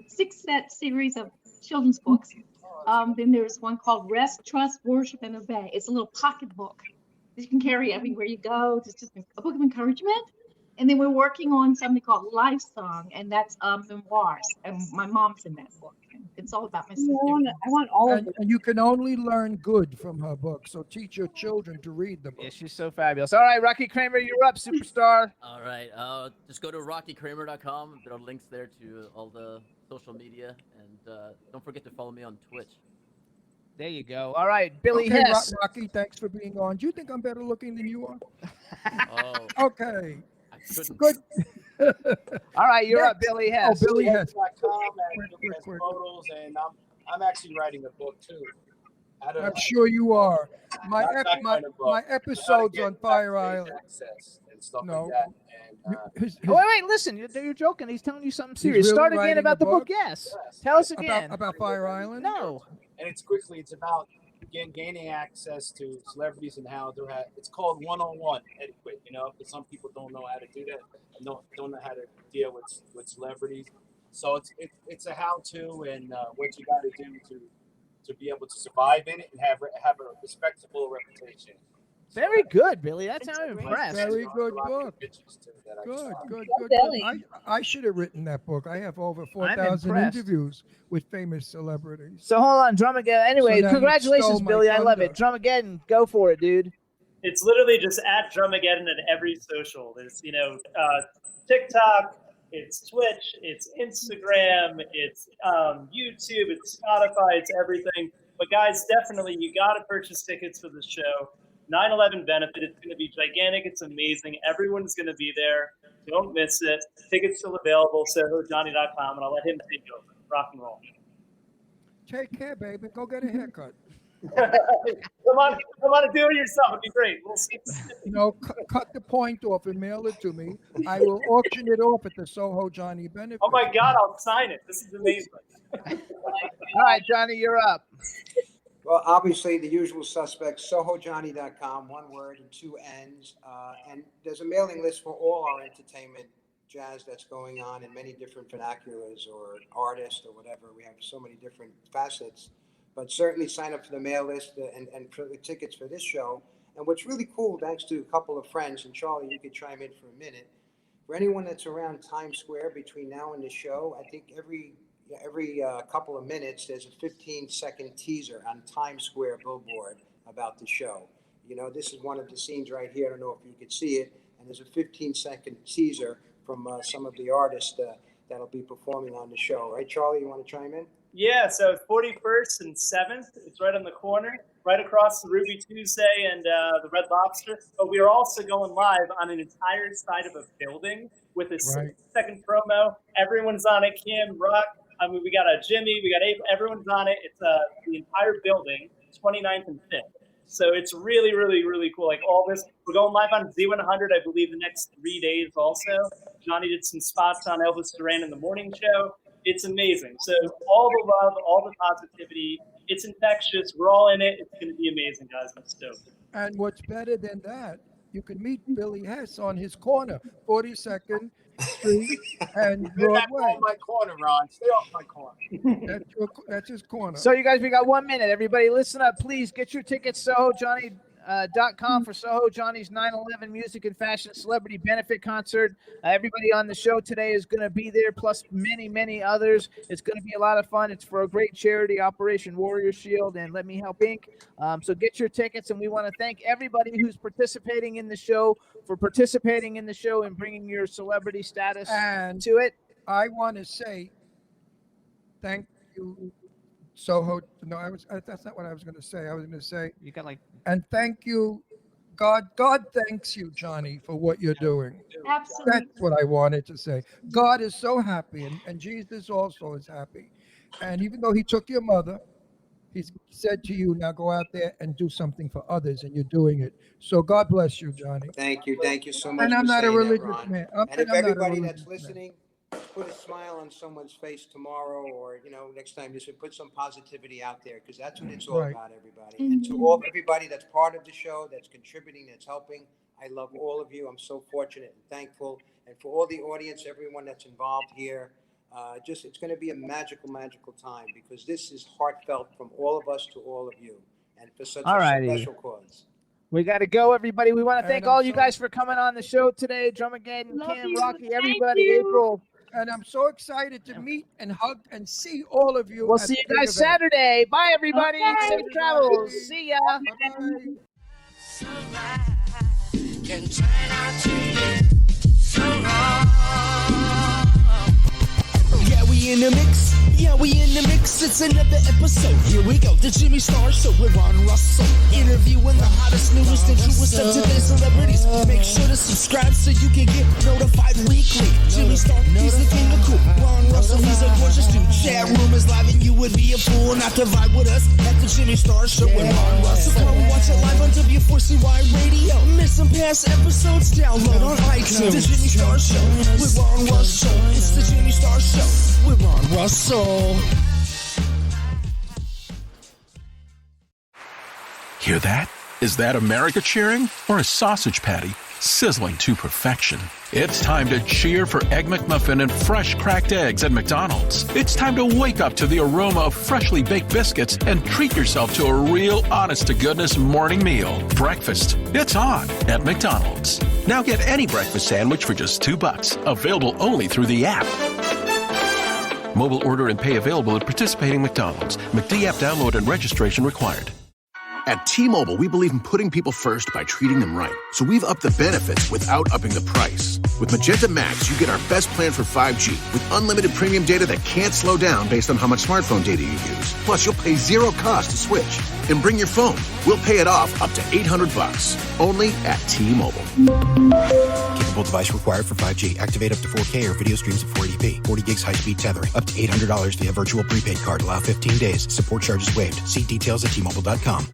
six set series of children's books. Then there's one called Rest, Trust, Worship, and Obey. It's a little pocket book that you can carry everywhere you go. It's just a book of encouragement. And then we're working on something called Life Song, and that's memoirs. And my mom's in that book. It's all about my sister. I want all of And, them. and you can only learn good from her book. So teach your children to read the book. Yeah, she's so fabulous. All right, Rocky Kramer, you're up, superstar. All right, just go to rockykramer.com. There are links there to all the social media, and don't forget to follow me on Twitch. There you go. All right, Billy Okay, Hess. Rocky, thanks for being on. Do you think I'm better looking than you are? Oh, Okay. couldn't. Good. All right, you're up, Billy Hess. Oh, Billy Hess. .com and looking at photos, and I'm actually writing a book too. I'm sure you are. My Not that kind of book. my episodes How to on get Fire backstage Island. access and stuff No. like that. And Oh, wait, listen. You're joking. He's telling you something serious. really Start again writing about a the book. book? Yes. Tell us again. About Fire Island? No. and it's about gaining access to celebrities and how they're it's called one-on-one etiquette, because some people don't know how to do that and don't know how to deal with celebrities. So it's a how-to and what you got to do to be able to survive in it and have a respectable reputation. Very good, Billy. That's how I'm impressed. Very good book. Good. I should have written that book. I have over 4,000 impressed. interviews with famous celebrities. So hold on, DRMAGDN. Anyway, So now you congratulations, stole my Billy. I love it. thunder. DRMAGDN, go for it, dude. It's literally just at DRMAGDN at every social. There's, TikTok, it's Twitch, it's Instagram, it's YouTube, it's Spotify, it's everything. But guys, definitely, you got to purchase tickets for the show. 9/11 benefit. It's going to be gigantic. It's amazing. Everyone's going to be there. Don't miss it. Tickets still available. SohoJohnny.com, and I'll let him take over. Rock and roll. Take care, baby. Go get a haircut. Come on and do it yourself. It'd be great. We'll see. Cut the point off and mail it to me. I will auction it off at the SohoJohnny benefit. Oh my God, I'll sign it. This is amazing. All right, Johnny, you're up. Well, obviously, the usual suspects, SohoJohnny.com, one word and two N's. And there's a mailing list for all our entertainment jazz that's going on in many different vernaculars or artists or whatever. We have so many different facets. But certainly sign up for the mail list and for the tickets for this show. And what's really cool, thanks to a couple of friends, and Charlie, you could chime in for a minute. For anyone that's around Times Square between now and the show, I think every couple of minutes, there's a 15-second teaser on Times Square billboard about the show. This is one of the scenes right here. I don't know if you could see it. And there's a 15-second teaser from some of the artists that'll be performing on the show. Right, Charlie, you want to chime in? Yeah, so 41st and 7th. It's right on the corner, right across the Ruby Tuesday and the Red Lobster. But we are also going live on an entire side of a building with a 6-second promo. Everyone's on it. Kim, Rock. We got a Jimmy, we got April, everyone's on it. It's the entire building, 29th and 5th. So it's really, really, really cool. Like all this, we're going live on Z100, I believe, the next 3 days also. Johnny did some spots on Elvis Duran in the morning show. It's amazing. So all the love, all the positivity, it's infectious. We're all in it. It's going to be amazing, guys. I'm stoked. And what's better than that, you can meet Billy Hess on his corner, 42nd Street and Broadway. My corner, Ron. Stay off my corner. That's his corner. So you guys, we got 1 minute. Everybody listen up, please. Get your tickets, SohoJohnny.com for SohoJohnny's 9/11 Music and Fashion Celebrity Benefit Concert. Everybody on the show today is going to be there, plus many, many others. It's going to be a lot of fun. It's for a great charity, Operation Warrior Shield and Let Me Help Inc. So get your tickets, and we want to thank everybody who's participating in the show for participating in the show and bringing your celebrity status to it. I want to say thank you, Soho. No, that's not what I was going to say. I was going to say you got like. And thank you, God. God thanks you, Johnny, for what you're doing. Absolutely. That's what I wanted to say. God is so happy, and Jesus also is happy. And even though he took your mother, he's said to you, now go out there and do something for others, and you're doing it. So God bless you, Johnny. Thank you so much. And I'm for not a saying that, religious Ron. man. And if I'm not a everybody religious that's listening, put a smile on someone's face tomorrow, or next time, just put some positivity out there, because that's what it's all Right. about, everybody. And to everybody that's part of the show, that's contributing, that's helping, I love all of you. I'm so fortunate and thankful. And for all the audience, everyone that's involved here, it's going to be a magical, magical time, because this is heartfelt from all of us to all of you, and for such a special cause. We got to go, everybody. We want to thank And I'm all you guys for coming on the show today. DRMAGDN, Kim, Rocky, everybody, April. And I'm so excited to meet and hug and see all of you. We'll at see the you big guys event. Saturday. Bye, everybody. Okay. Safe travels. See ya. Can turn out to be so wrong. Yeah, we in the mix. Yeah, we in the mix. It's another episode. Here we go. The Jimmy Star Show with Ron Russell. Interviewing the hottest, newest, and truest of today's celebrities. Make sure to subscribe so you can get notified weekly. Jimmy Star, he's the king of cool. Ron Russell, he's a gorgeous dude. Chat room is live and you would be a fool not to vibe with us at the Jimmy Star Show with Ron Russell. Come and watch it live on W4CY Radio. Miss some past episodes? Download on iTunes. The Jimmy Star Show with Ron Russell. It's the Jimmy Star Show with Ron Russell. Hear that? Is that America cheering or a sausage patty sizzling to perfection? It's time to cheer for Egg McMuffin and fresh cracked eggs at McDonald's. It's time to wake up to the aroma of freshly baked biscuits and treat yourself to a real honest-to-goodness morning meal. Breakfast. It's on at McDonald's. Now get any breakfast sandwich for just $2. Available only through the app. Mobile order and pay available at participating McDonald's. McD app download and registration required. At T-Mobile, we believe in putting people first by treating them right. So we've upped the benefits without upping the price. With Magenta Max, you get our best plan for 5G with unlimited premium data that can't slow down based on how much smartphone data you use. Plus, you'll pay zero cost to switch. And bring your phone. We'll pay it off up to $800. Only at T-Mobile. Capable device required for 5G. Activate up to 4K or video streams at 480p. 40 gigs high-speed tethering. Up to $800 via virtual prepaid card. Allow 15 days. Support charges waived. See details at T-Mobile.com.